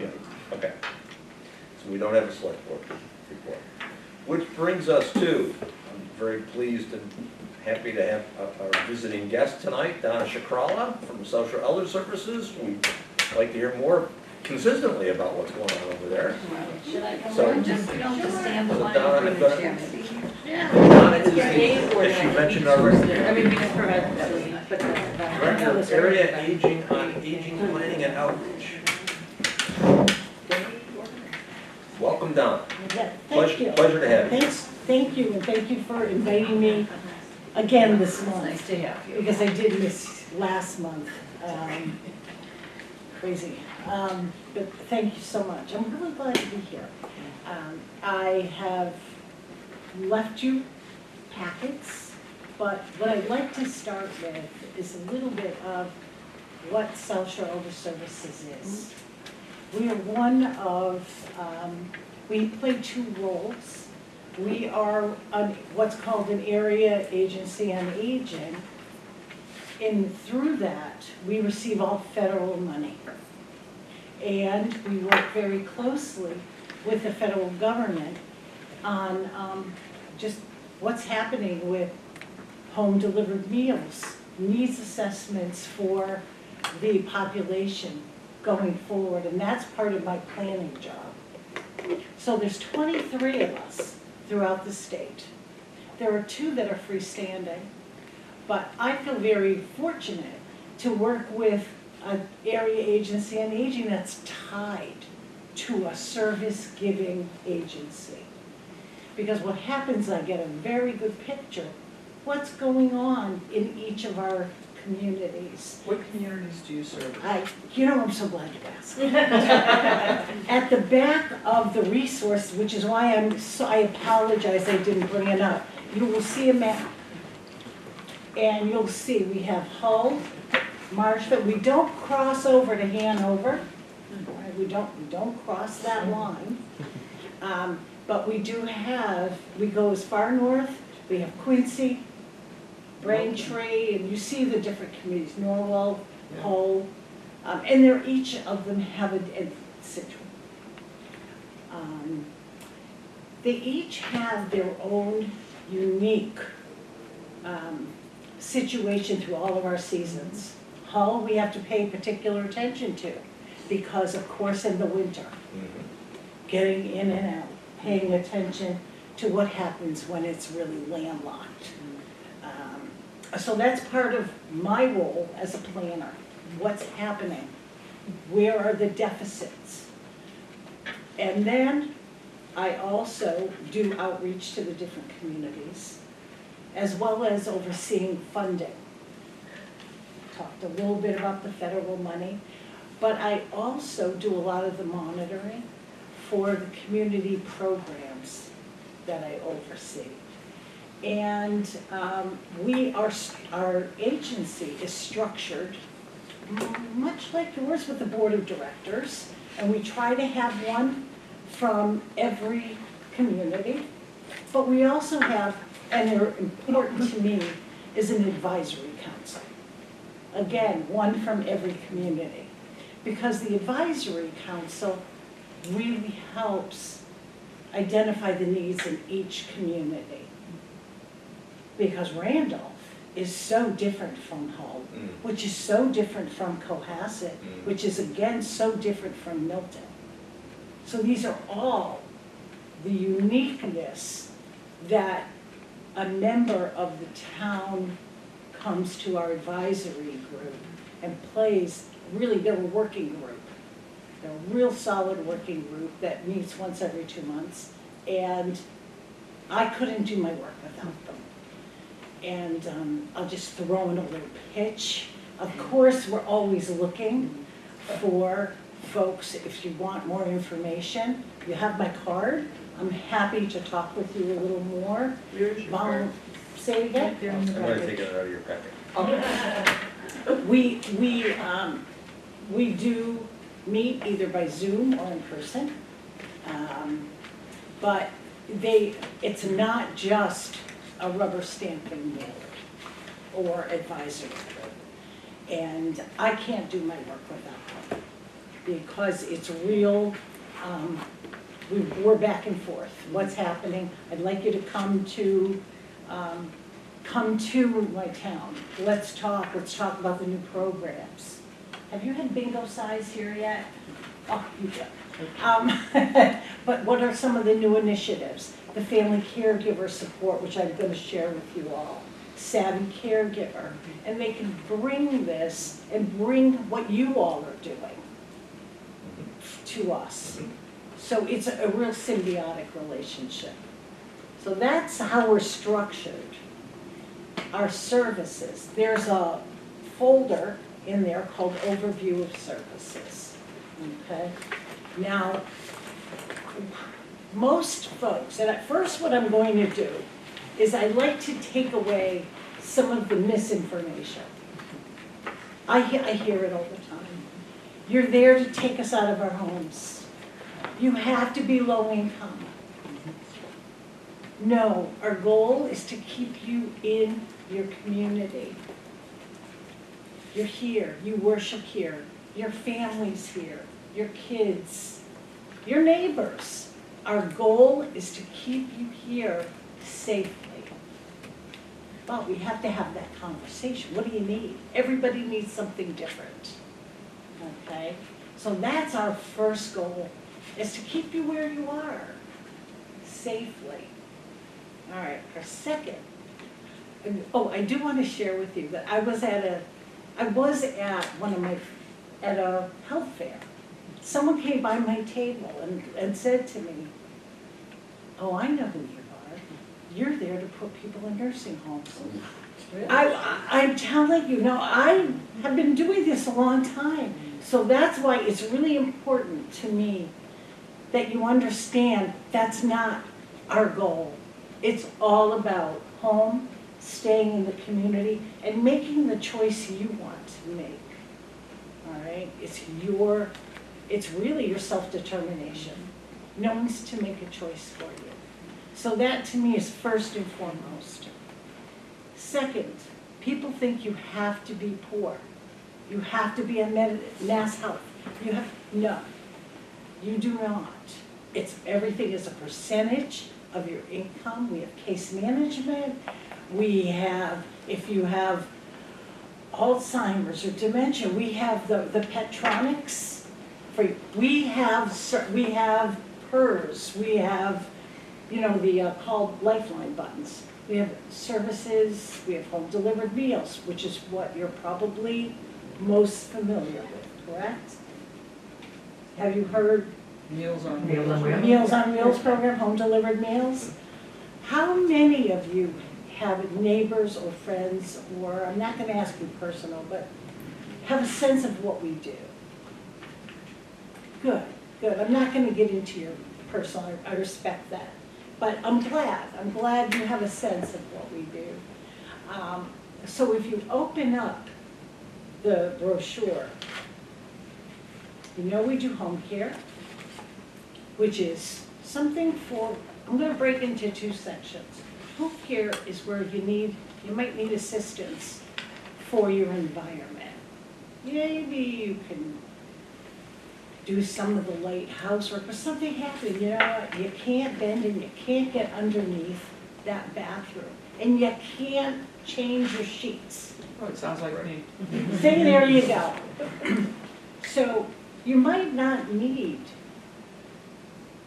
Yeah, okay. So we don't have a select board report. Which brings us to, I'm very pleased and happy to have our visiting guest tonight, Donna Shakrala from Social Elder Services. We'd like to hear more consistently about what's going on over there. Should I come So- on? Just, you don't just stand So behind Donna, and bring the chair maybe. Donna is the, as she mentioned already, I mean, we just provided that we put that. Director of Area Aging Planning and Outreach. Welcome, Donna. Yeah, thank you. Pleasure to have you. Thank you, and thank you for inviting me again this It's month, nice to have you. because I did miss last month. Crazy. But thank you so much. I'm really glad to be here. I have left you packets, but what I'd like to start with is a little bit of what South Shore Elder Services is. We are one of, we play two roles. We are what's called an area agency on aging. And through that, we receive all federal money. And we work very closely with the federal government on just what's happening with home delivered meals, needs assessments for the population going forward, and that's part of my planning job. So there's 23 of us throughout the state. There are 2 that are freestanding, but I feel very fortunate to work with an area agency on aging that's tied to a service-giving agency. Because what happens, I get a very good picture what's going on in each of our communities. What communities do you serve? I'm so glad you asked. At the back of the resource, which is why I apologize I didn't bring it up, you will see a map. And you'll see we have Hull, Marshfield. We don't cross over to Hanover. Right, we don't cross that line. But we do have, we go as far north, we have Quincy, Braintree, and you see the different communities, Norwell, Hull, and each of them have a Scituate. They each have their own unique situation through all of our seasons. Paul, we have to pay particular attention to, because of course in the winter, getting in and out, paying attention to what happens when it's really landlocked. So that's part of my role as a planner. What's happening? Where are the deficits? And then I also do outreach to the different communities, as well as overseeing funding. Talked a little bit about the federal money, but I also do a lot of the monitoring for the community programs that I oversee. And our agency is structured much like yours with the board of directors, and we try to have one from every community. But we also have, and they're important to me, is an advisory council. Again, one from every community. Because the advisory council really helps identify the needs in each community. Because Randolph is so different from Hull, which is so different from Cohasset, which is again so different from Milton. So these are all the uniqueness that a member of the town comes to our advisory group and plays, really they're a working group. They're a real solid working group that meets once every 2 months, and I couldn't do my work without them. And I'll just throw in a little pitch. Of course, we're always looking for folks, if you want more information, you have my card. I'm happy to talk with you a little more. Say it again? I'm going to take it out of your packet. We do meet either by Zoom or in person. But it's not just a rubber stamping board or advisory board. And I can't do my work without them because it's real, we're back and forth. What's happening? I'd like you to come to my town. Let's talk about the new programs. Have you had bingo size here yet? Oh, you do. But what are some of the new initiatives? The family caregiver support, which I'm going to share with you all. Savvy caregiver. And they can bring this and bring what you all are doing to us. So it's a real symbiotic relationship. So that's how we're structured. Our services. There's a folder in there called Overview of Services. Okay? Now, most folks, and at first what I'm going to do is I like to take away some of the misinformation. I hear it all the time. You're there to take us out of our homes. You have to be low income. No, our goal is to keep you in your community. You're here, you worship here, your family's here, your kids, your neighbors. Our goal is to keep you here safely. But we have to have that conversation. What do you need? Everybody needs something different. Okay? So that's our first goal, is to keep you where you are, safely. All right, our second. Oh, I do want to share with you that I was at a health fair. Someone came by my table and said to me, "Oh, I know who you are. You're there to put people in nursing homes." I'm telling you, now I have been doing this a long time. So that's why it's really important to me that you understand that's not our goal. It's all about home, staying in the community, and making the choice you want to make. All right? It's really your self-determination. No one's to make a choice for you. So that to me is first and foremost. Second, people think you have to be poor. You have to be a mass health. No, you do not. Everything is a percentage of your income. We have case management. We have, if you have Alzheimer's or dementia, we have the Petronics. We have PERS, we have, you know, the called Lifeline buttons. We have services, we have home delivered meals, which is what you're probably most familiar with, correct? Have you heard Meals on Meals on Wheels. Meals on Wheels program, home delivered meals? How many of you have neighbors or friends, or, I'm not gonna ask you personal, but have a sense of what we do? Good, good. I'm not gonna get into your personal, I respect that. But I'm glad you have a sense of what we do. So if you open up the brochure, you know we do home care, which is something for, I'm gonna break into two sections. Home care is where you might need assistance for your environment. Maybe you can do some of the light housework, but something happened, you know, you can't bend and you can't get underneath that bathroom, and you can't change your sheets. Oh, it sounds like me. See, there you go. So you might not need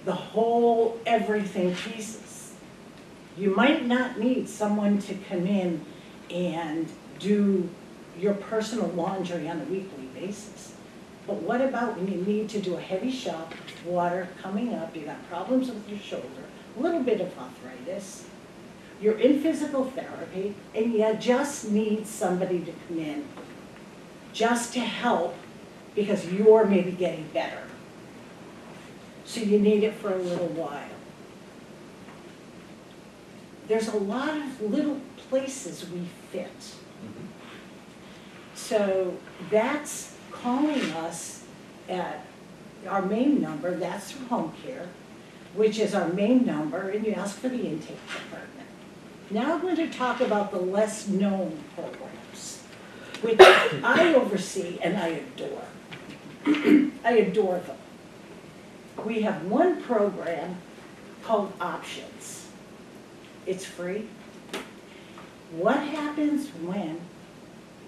the whole everything pieces. You might not need someone to come in and do your personal laundry on a weekly basis. But what about when you need to do a heavy shop, water coming up, you got problems with your shoulder, a little bit of arthritis, you're in physical therapy, and you just need somebody to come in just to help because you're maybe getting better. So you need it for a little while. There's a lot of little places we fit. So that's calling us at our main number, that's through home care, which is our main number, and you ask for the intake department. Now I'm going to talk about the less known programs, which I oversee and I adore. I adore them. We have one program called Options. It's free. What happens when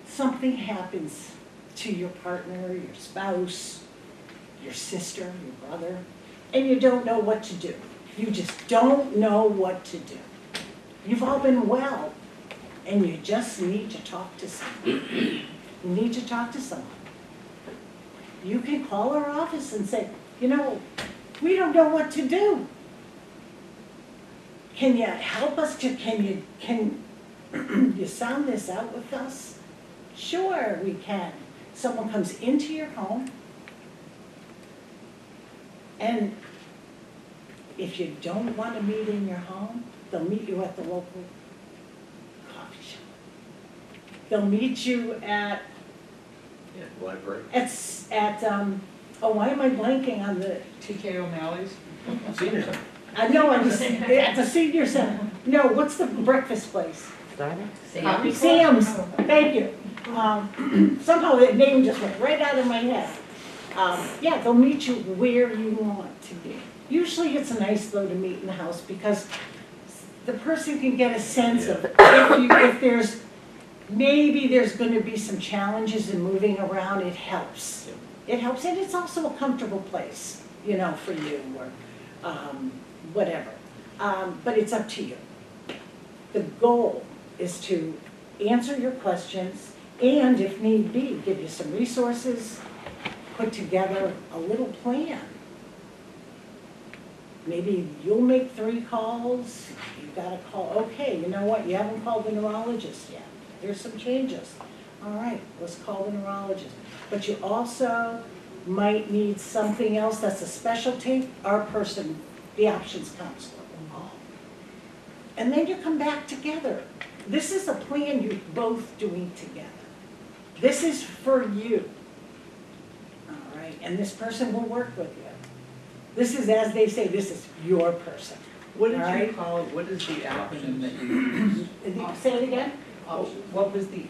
something happens to your partner, your spouse, your sister, your brother, and you don't know what to do? You just don't know what to do. You've all been well, and you just need to talk to someone. You need to talk to someone. You can call our office and say, you know, we don't know what to do. Can you help us can you sound this out with us? Sure, we can. Someone comes into your home, and if you don't want to meet in your home, they'll meet you at the local coffee shop. They'll meet you at Library. oh, why am I blanking on the, TK O'Malley's? Senior center. I know, I'm just, at the senior center. No, what's the breakfast place? Sam? Sam's, thank you. Somehow that name just went right out of my head. Yeah, they'll meet you where you want to be. Usually it's nice though to meet in the house because the person can get a sense of if there's, maybe there's going to be some challenges in moving around, it helps. It helps, and it's also a comfortable place, you know, for you or whatever. But it's up to you. The goal is to answer your questions and, if need be, give you some resources, put together a little plan. Maybe you'll make 3 calls, you've got to call, okay, you know what, you haven't called the neurologist yet. Here's some changes. All right, let's call the neurologist. But you also might need something else that's a specialty, our person, the options counselor. And then you come back together. This is a plan you're both doing together. This is for you. All right, and this person will work with you. This is, as they say, this is your person. What did All you right. call it? What is the acronym that you use? Say it again? What was the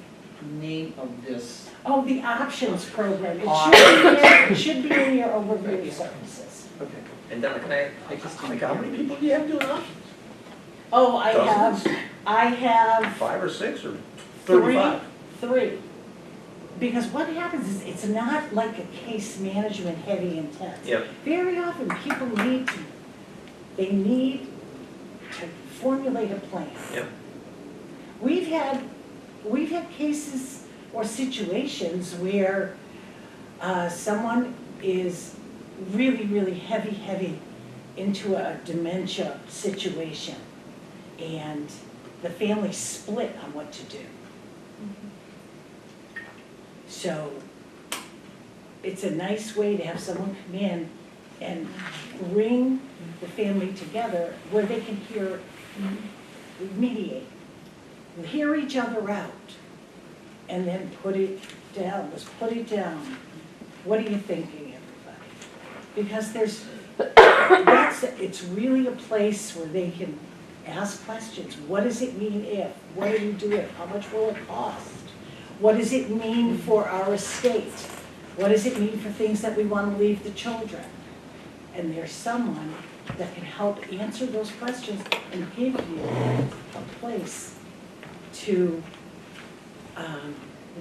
name of this? Oh, the options program. It should be in your overview of services. Okay. And Donna, can I just, like, how many people do you have doing options? Oh, Dozens? I have 5 or 6 or 3. 35? 3. Because what happens is, it's not like a case management heavy intense. Yep. Very often, people they need to formulate a plan. Yep. We've had cases or situations where someone is really, really heavy into a dementia situation, and the family split on what to do. So it's a nice way to have someone come in and bring the family together where they can mediate, hear each other out, and then put it down. Let's put it down. What are you thinking, everybody? Because it's really a place where they can ask questions. What does it mean if? What do you do it? How much will it cost? What does it mean for our estate? What does it mean for things that we want to leave the children? And there's someone that can help answer those questions and give you a place to,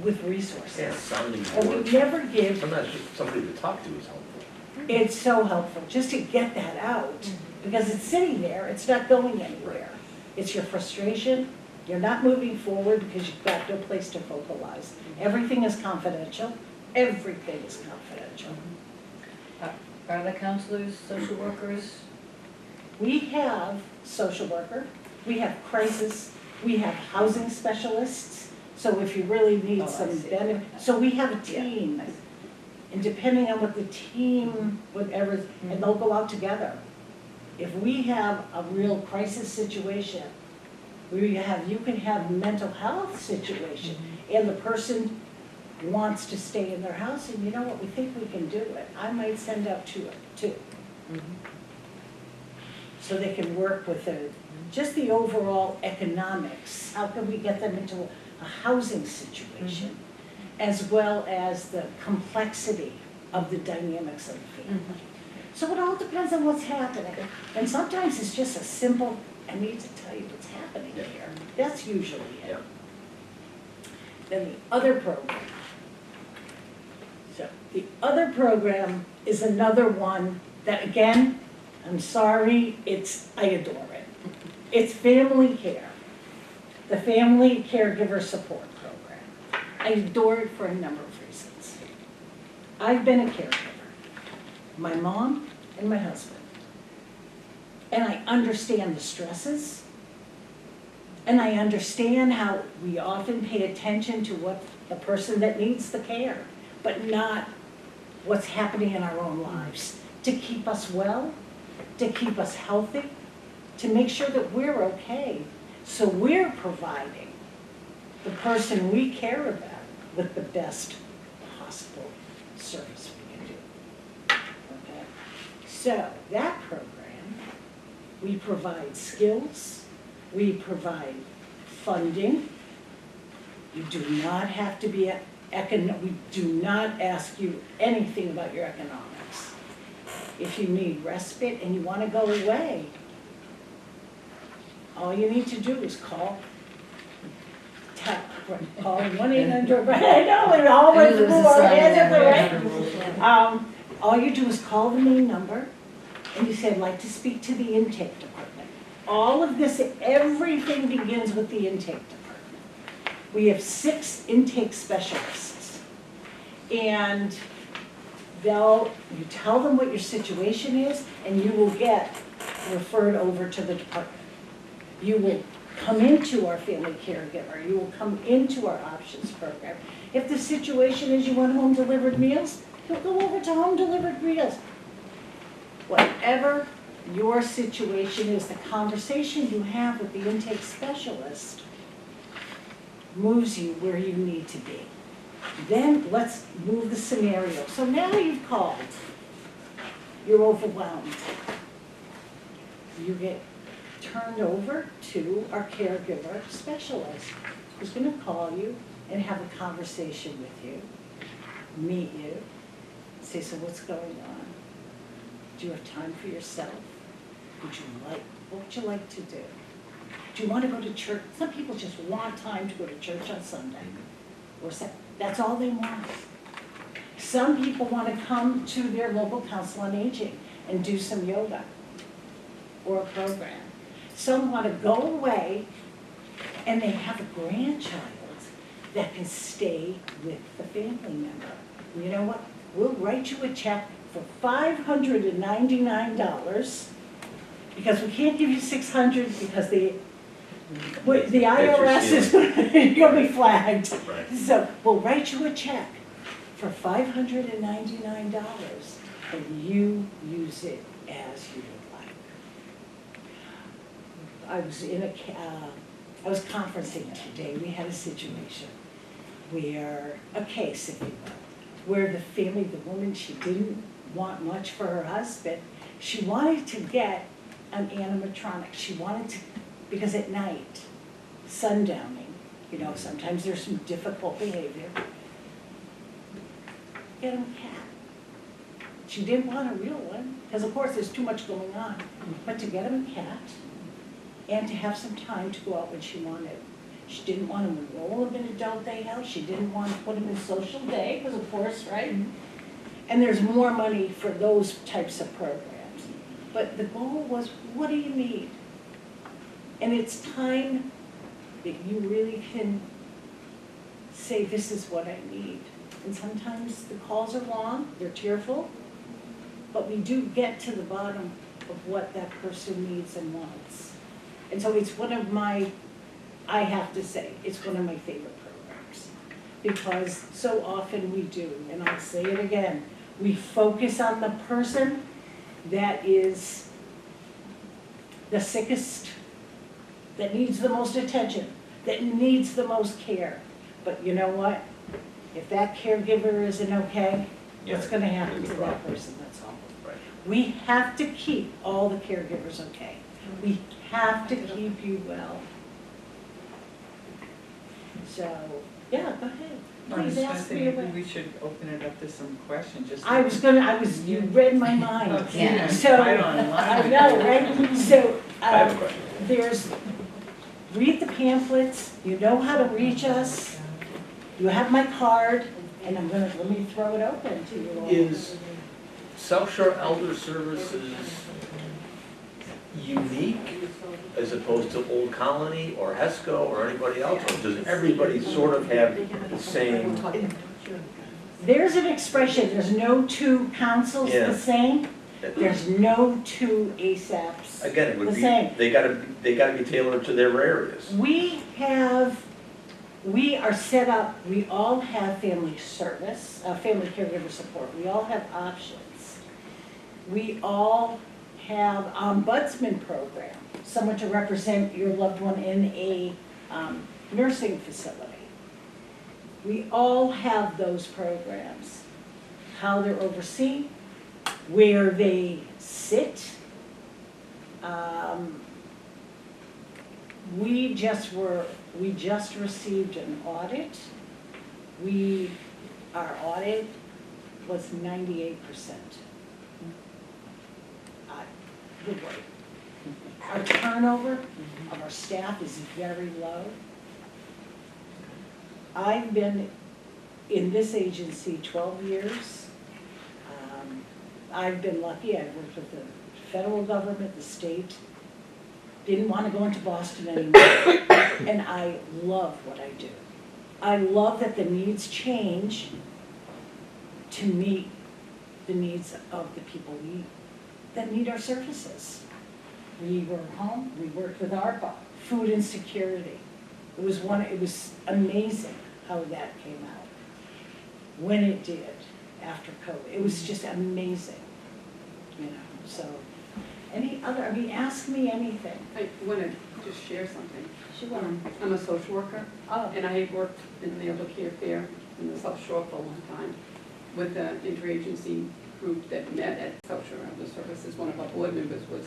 with resources. Yeah, sounding And board. we never give, Sometimes just somebody to talk to is helpful. it's so helpful, just to get that out, because it's sitting there, it's not going anywhere. It's your frustration, you're not moving forward because you've got no place to vocalize. Everything is confidential, everything is confidential. Are the counselors, social workers? We have social worker, we have crisis, we have housing specialists, so if you really need Oh, I some see. benefit, so we have a team. And depending on what the team, whatever, and they'll go out together. If we have a real crisis situation, you can have mental health situation, and the person wants to stay in their house, and you know what, we think we can do it. I might send out two. So they can work with just the overall economics. How can we get them into a housing situation, as well as the complexity of the dynamics of the family. So it all depends on what's happening. And sometimes it's just a simple, I need to tell you what's happening here. That's usually it. Yeah. Then the other program. So the other program is another one that, again, I'm sorry, I adore it. It's family care, the Family Caregiver Support Program. I adore it for a number of reasons. I've been a caregiver, my mom and my husband. And I understand the stresses, and I understand how we often pay attention to what the person that needs the care, but not what's happening in our own lives, to keep us well, to keep us healthy, to make sure that we're okay. So we're providing the person we care about with the best possible service we can do. Okay? So that program, we provide skills, we provide funding. You do not have to be, we do not ask you anything about your economics. If you need respite and you want to go away, all you need to do is call 1-800, I know, it always I knew there was a moves our sign heads at the there. right. All you do is call the main number, and you say, I'd like to speak to the intake department. All of this, everything begins with the intake department. We have 6 intake specialists, and you tell them what your situation is, and you will get referred over to the department. You will come into our family caregiver, you will come into our options program. If the situation is you want home delivered meals, you'll go over to home delivered meals. Whatever your situation is, the conversation you have with the intake specialist moves you where you need to be. Then let's move the scenario. So now you've called, you're overwhelmed. You get turned over to our caregiver specialist, who's going to call you and have a conversation with you, meet you, say, so what's going on? Do you have time for yourself? What would you like to do? Do you want to go to church? Some people just want time to go to church on Sunday. or that's all they want. Some people want to come to their local council on aging and do some yoga or a program. Some want to go away and they have a grandchild that can stay with the family member. And you know what? We'll write you a check for $599 because we can't give you $600 because the IRS is going to be flagged. Right. So we'll write you a check for $599 and you use it as you would like. I was conferencing today. We had a situation where, a case, if you will, where the family, the woman, she didn't want much for her husband. She wanted to get an animatronic. She wanted to, because at night, sundowning, you know, sometimes there's some difficult behavior. Get him a cat. She didn't want a real one, because of course there's too much going on. But to get him a cat, and to have some time to go out when she wanted. She didn't want him to enroll him in adult day house. She didn't want to put him in social day, because of course, right? And there's more money for those types of programs. But the goal was, what do you need? And it's time that you really can say, this is what I need. And sometimes the calls are long, they're tearful, but we do get to the bottom of what that person needs and wants. And so it's one of my, I have to say, it's one of my favorite programs. Because so often we do, and I'll say it again, we focus on the person that is the sickest, that needs the most attention, that needs the most care. But you know what? If that caregiver isn't okay, what's gonna happen to that person? That's all. Right. We have to keep all the caregivers okay. We have to keep you well. So, yeah, go ahead. I was Please gonna ask say, me maybe away. we should open it up to some questions, just. You read my mind. Yeah. So, Right online. I know, right? So, I have a question. read the pamphlets, you know how to reach us, you have my card, and let me throw it open to you all. Is South Shore Elder Services unique as opposed to Old Colony or HESCO or anybody else? Or does everybody sort of have the same? There's an expression, there's no two councils Yeah. the same, there's no two ASAPs Again, it would the be, same. they gotta be tailored to their areas. We are set up, we all have family service, family caregiver support, we all have options. We all have ombudsman program, someone to represent your loved one in a nursing facility. We all have those programs, how they're overseen, where they sit. We just received an audit. Our audit was 98%. Good work. Our turnover of our staff is very low. I've been in this agency 12 years. I've been lucky, I've worked with the federal government, the state. Didn't want to go into Boston anymore. And I love what I do. I love that the needs change to meet the needs of the people that need our services. We were home, we worked with ARPA, food insecurity. It was amazing how that came out. When it did, after COVID, it was just amazing, you know, so. Ask me anything. I want to just share something. Sure. I'm a social worker, Oh, and I worked in the elder care fair in the South Shore for a long time with an interagency group that met at South Shore Elder Services. One of our board members was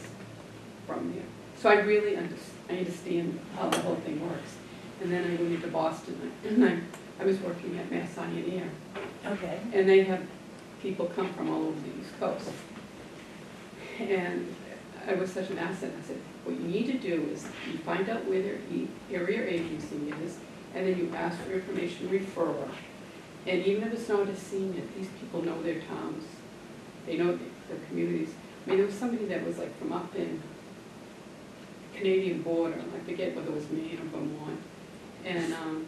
from there. So I really understand how the whole thing works. And then I went into Boston, and I was working at Mass Pioneer, okay. and they have people come from all over the East Coast. And I was such an asset. I said, what you need to do is you find out where their area agency is, and then you ask for information, referral. And even if it's not a senior, these people know their towns, they know the communities. I mean, there was somebody that was like from up in Canadian border, I forget whether it was Maine or Vermont, and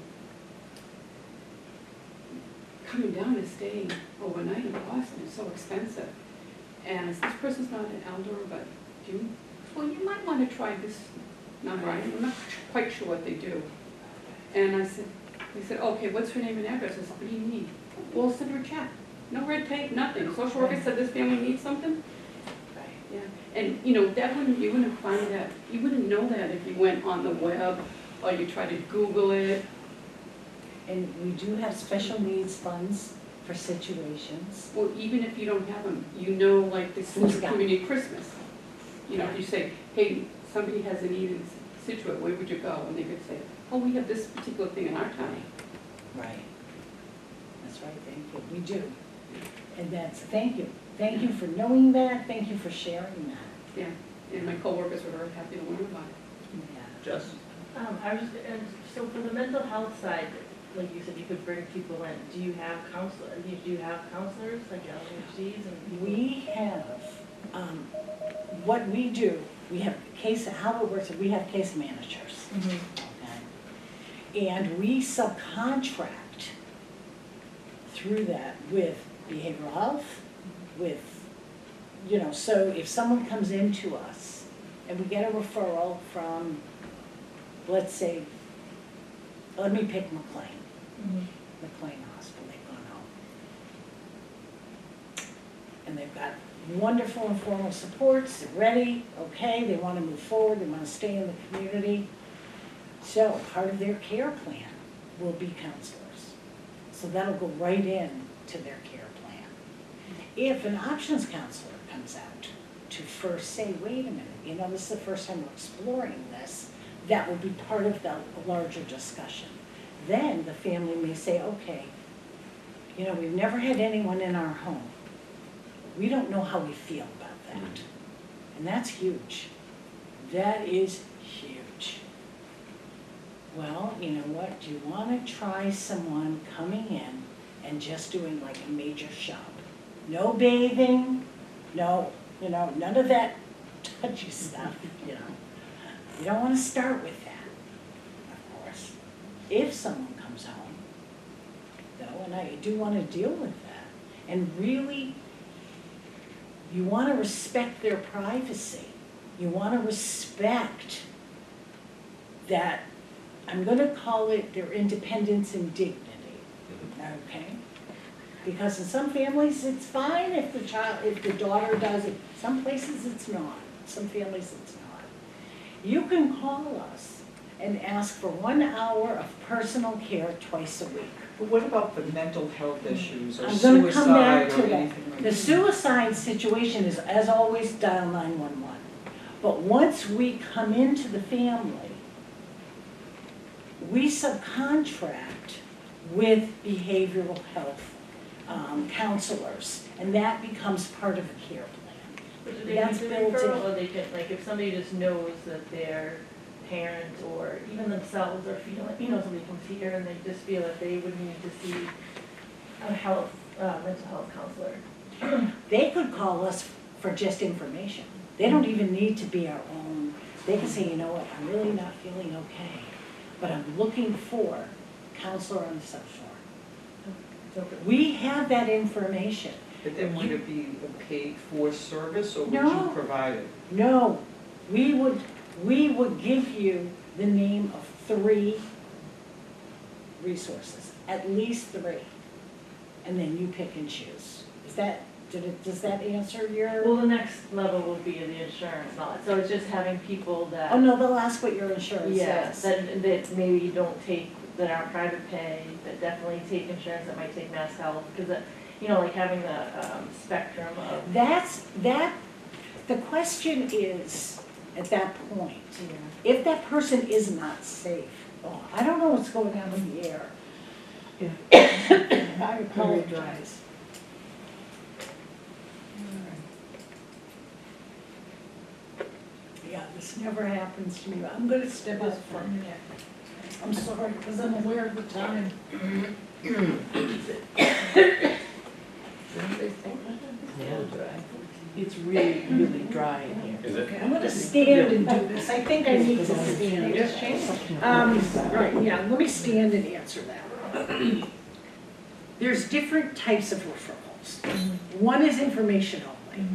coming down and staying overnight in Boston is so expensive. And I said, this person's not an elder, but well, you might want to try this number. I'm not quite sure what they do. And I said, they said, okay, what's her name and address? I said, what do you need? Well, send her a check. No red tape, nothing. Social worker said this family needs something. Yeah, and you know, you wouldn't find that, you wouldn't know that if you went on the web or you tried to Google it. And we do have special needs funds for situations. Well, even if you don't have them, you know, like the Who's got community Christmas. You know, if you say, hey, somebody has a need in Scituate, where would you go? And they could say, oh, we have this particular thing in our town. Right. That's right, thank you, we do. And that's, thank you. Thank you for knowing that, thank you for sharing that. Yeah, and my coworkers were very happy to learn about it. Yeah. Jess? I was just, and so for the mental health side, like you said, you could bring people in. Do you have counselors, like LHCs and people? We have, what we do, we have how it works, is we have case managers. Okay? And we subcontract through that with behavioral health, with, you know, so if someone comes into us and we get a referral from, let's say, let me pick McLean. McLean Hospital, they've gone home. And they've got wonderful informal supports, they're ready, okay, they want to move forward, they want to stay in the community. So part of their care plan will be counselors. So that'll go right in to their care plan. If an options counselor comes out to first say, wait a minute, you know, this is the first time we're exploring this, that will be part of the larger discussion. Then the family may say, okay, you know, we've never had anyone in our home. We don't know how we feel about that. And that's huge. That is huge. Well, you know what, do you want to try someone coming in and just doing like a major shop? No bathing, no, you know, none of that touchy stuff, you know. You don't want to start with that, of course. If someone comes home, though, and I do want to deal with that, and really, you want to respect their privacy. You want to respect that, I'm going to call it their independence and dignity, okay? Because in some families, it's fine if the daughter does it. Some places it's not. Some families it's not. You can call us and ask for 1 hour of personal care twice a week. But what about the mental health issues or I'm gonna come back suicide to or that. anything like that? The suicide situation is, as always, dial 911. But once we come into the family, we subcontract with behavioral health counselors, and that becomes part of the care plan. But do they That's need the built in. referral, or they can, like, if somebody just knows that their parent or even themselves are feeling, you know, somebody comes here and they just feel that they would need to see a mental health counselor. They could call us for just information. They don't even need to be our own. They can say, you know what, I'm really not feeling okay, but I'm looking for a counselor on the South Shore. We have that information. But then would it be a paid for service or would No. you provide it? No, we would give you the name of 3 resources, at least 3, and then you pick and choose. Does that answer your? Well, the next level will be the insurance knowledge, so it's just having people that. Oh, no, they'll ask what your insurance Yeah, is. that maybe don't take, that aren't private pay, that definitely take insurance, that might take mass health, because, you know, like having the spectrum of. The question is, at that point, if that person is not safe, I don't know what's going on in the air. I apologize. Yeah, this never happens to me. I'm gonna step out for a minute. I'm sorry, because I'm aware of the time. It's really, really dry in here. Is it? Okay, I'm gonna stand and do this. I think I need to stand. Just change. Right, yeah, let me stand and answer that. There's different types of referrals. One is information only.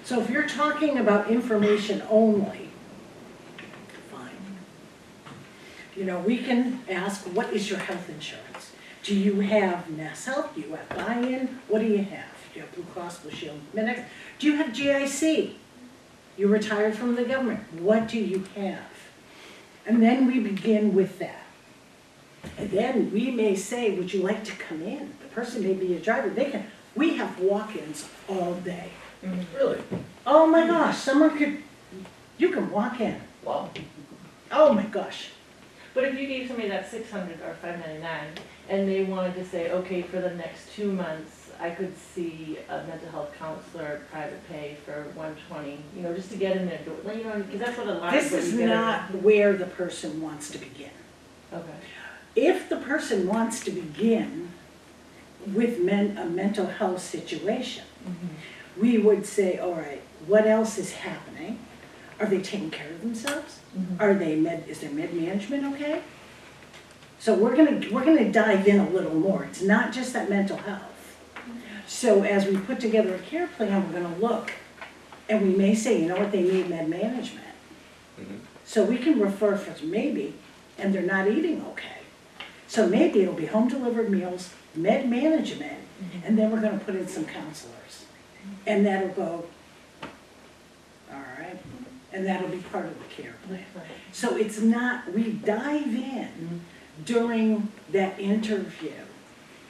So if you're talking about information only, fine. You know, we can ask, what is your health insurance? Do you have Mass Health? Do you have buy-in? What do you have? Do you have Blue Cross Blue Shield, Medicare? Do you have GIC? You're retired from the government. What do you have? And then we begin with that. And then we may say, would you like to come in? The person may be a driver. We have walk-ins all day. Really? Oh my gosh, you can walk in. Wow. Oh my gosh. But if you gave somebody that 600 or 599, and they wanted to say, okay, for the next 2 months, I could see a mental health counselor, private pay for 120, you know, just to get in there, you know, because that's what a lot of. This is what you get in- not where the person wants to begin. Okay. If the person wants to begin with a mental health situation, we would say, all right, what else is happening? Are they taking care of themselves? Is their med management okay? So we're gonna dive in a little more. It's not just that mental health. So as we put together a care plan, we're gonna look, and we may say, you know what, they need med management. So we can refer for maybe, and they're not eating okay. So maybe it'll be home delivered meals, med management, and then we're gonna put in some counselors. And that'll go, all right, and that'll be part of the care plan. So it's not, we dive in during that interview,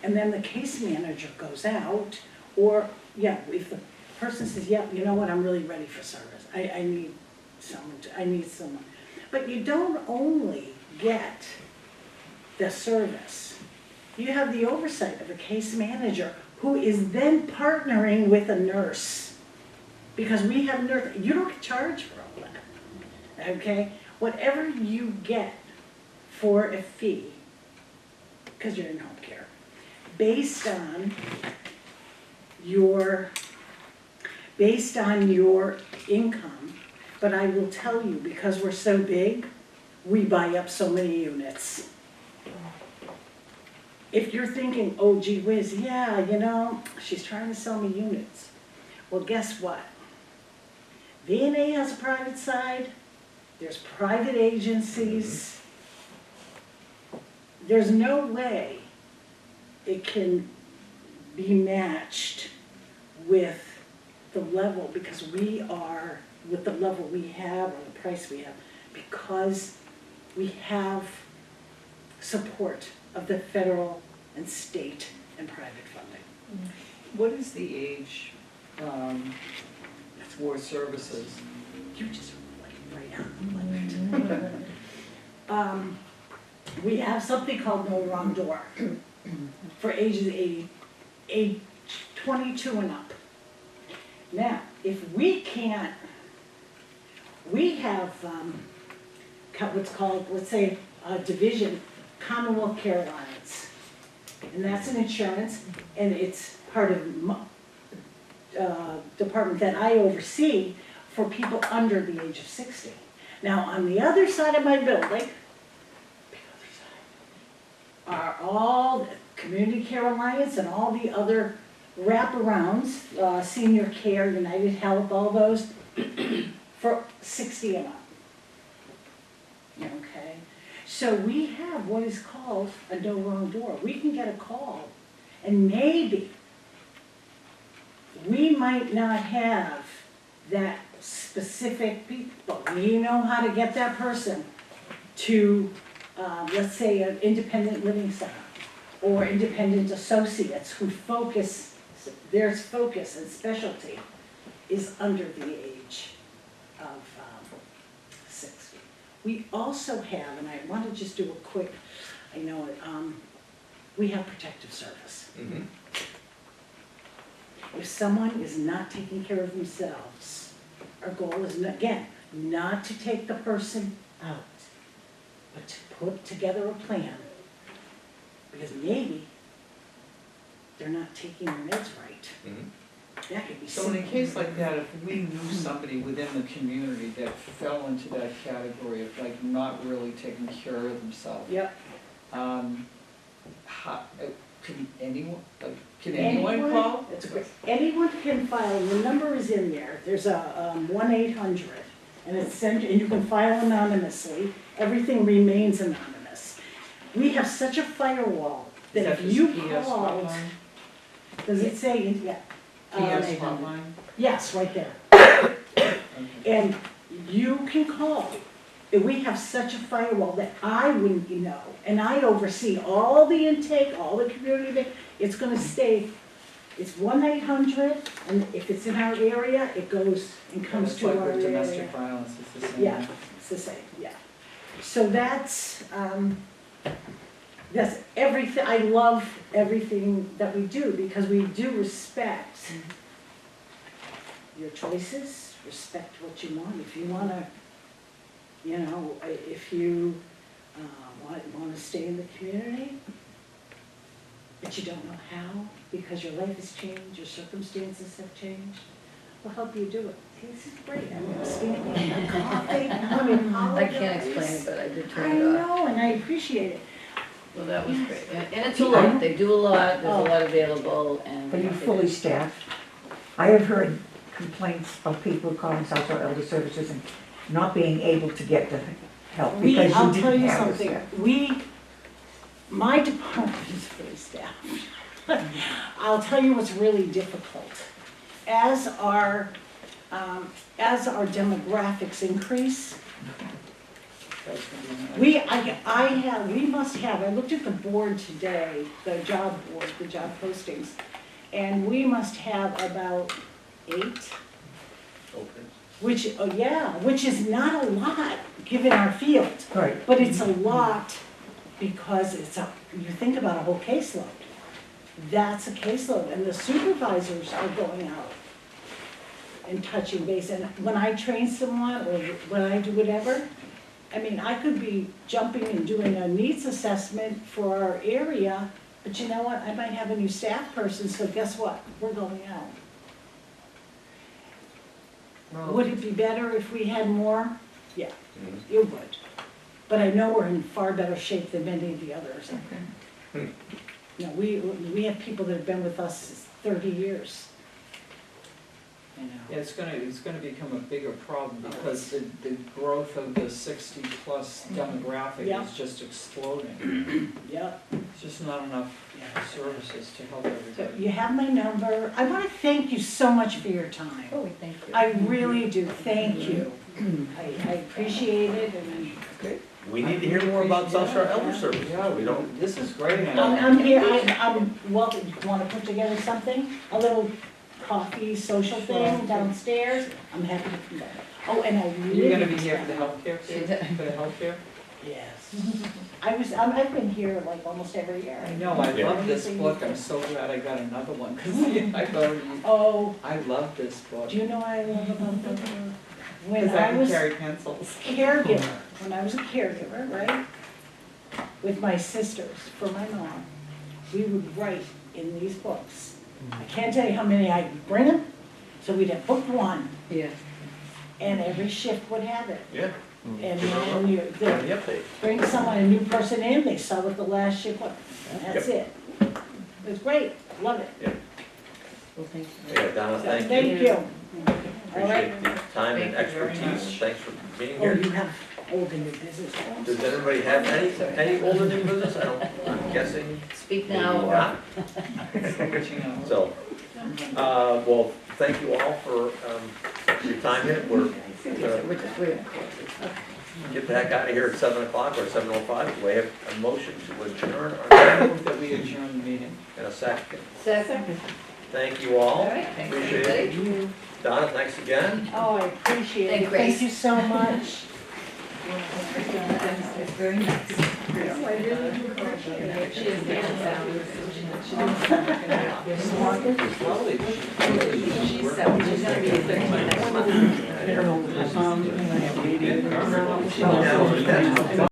and then the case manager goes out, or, yeah, if the person says, yeah, you know what, I'm really ready for service, I need someone. But you don't only get the service, you have the oversight of a case manager who is then partnering with a nurse. Because we have nurse, you don't charge for all that, okay? Whatever you get for a fee, because you're in home care, based on your income, but I will tell you, because we're so big, we buy up so many units. If you're thinking, oh gee whiz, yeah, you know, she's trying to sell me units. Well, guess what? VNA has a private side, there's private agencies. There's no way it can be matched with the level, because we are, with the level we have or the price we have, because we have support of the federal and state and private funding. What is the age for services? You just went right on the we have something called No Wrong Door for ages 22 and up. Now, if we can't, we have what's called, let's say, a division, Commonwealth Care Alliance. And that's an insurance, and it's part of department that I oversee for people under the age of 60. Now, on the other side of my building, are all the Community Care Alliance and all the other wraparounds, Senior Care, United Health, all those, for 60 and up. Okay? So we have what is called a no wrong door. We can get a call, and maybe we might not have that specific people, but we know how to get that person to, let's say, an independent living center or independent associates who focus, their focus and specialty is under the age of 60. We also have, and I want to just do a quick, I know it, we have protective service. Mm-hmm. If someone is not taking care of themselves, our goal is, again, not to take the person out, but to put together a plan, because maybe they're not taking their meds right. Mhm. That could be So in a simple. case like that, if we knew somebody within the community that fell into that category of like not really taking care of themselves, Yep. how, can anyone call? That's great. Anyone can file, the number is in there, there's a 1-800, and it's sent, and you can file anonymously, everything remains anonymous. We have such a firewall that if this you PS called, hotline? does it say, yeah? PS hotline? Yes, right there. Okay. And you can call. And we have such a firewall that I wouldn't know, and I oversee all the intake, all the community, it's gonna stay, it's 1-800, and if it's in our area, it goes and comes It's to like our with area. domestic violence, it's the same. Yeah, it's the same, yeah. So that's everything, I love everything that we do, because we do respect your choices, respect what you want. If you wanna, you know, if you wanna stay in the community, but you don't know how, because your life has changed, your circumstances have changed, we'll help you do it. This is great, I'm standing, I'm coughing, I can't explain it, but I did I turn it off. know, and I appreciate it. Well, that was great. And it's a lot, they do a lot, there's a lot available, and. Are you fully staffed? I have heard complaints of people calling South Shore Elder Services and not being able to get the help because I'll you tell didn't you have the something, staff. my department is fully staffed. I'll tell you what's really difficult. As our demographics increase, we must have, I looked at the board today, the job board, the job postings, and we must have about 8, Openings. which is not a lot, given our field. Right. But it's a lot because you think about a whole caseload. That's a caseload, and the supervisors are going out and touching base. And when I train someone, or when I do whatever, I mean, I could be jumping and doing a needs assessment for our area, but you know what, I might have a new staff person, so guess what, we're going out. Well, Would it be better if we had more? Yeah, Mhm. it would. But I know we're in far better shape than many of the others. Hmm. You know, we have people that have been with us 30 years. You know. Yeah, it's gonna become a bigger problem because the growth of the 60-plus demographic Yeah. is just exploding. Yep. There's just not enough services to help So everybody. you have my number. I want to thank you so much for your time. Oh, thank you. I really do, thank you. I appreciate it, and We need to hear more about South Shore Elder Services. Yeah, We don't, This is great. I'm here, I'm welcome, you want to put together something? A little coffee social thing downstairs? I'm happy to come back. Oh, and I really. You're gonna be here for the healthcare, for the healthcare? Yes. I've been here like almost every year. I know, I Yeah. love this book, I'm so glad I got another one, because Oh, I love this book. do you know what I love about the, when Because I I can was carry pencils. caregiver, when I was a caregiver, right? With my sisters for my mom, we would write in these books. I can't tell you how many I'd bring them, so we'd have book 1, Yeah. and every shift would have it. yeah, And then you, on the the update. bring someone, a new person in, they saw what the last shift was, and that's it. It was great, love it. Well, thank you. Yeah, Donna, So, thank you. Thank you. All right. Appreciate the time and Thank you very expertise. much. Thanks for being Oh, here. you have old in your business. Does anybody have any older new business? I'm guessing Speak maybe now or. not. Reaching out. So, well, thank you all for your time here. We're gonna get the heck out of here at 7 o'clock or 7:05. Do we have a motion to adjourn I our move that we adjourn the meeting. in a second? Second. Thank you all. All right, thanks Appreciate everybody. it. Donna, thanks again. Oh, I appreciate Thank it, Grace. thank you so much. It's very nice. Oh, I really do appreciate it. She is very sound. She's gonna be a 13 next month. Yeah.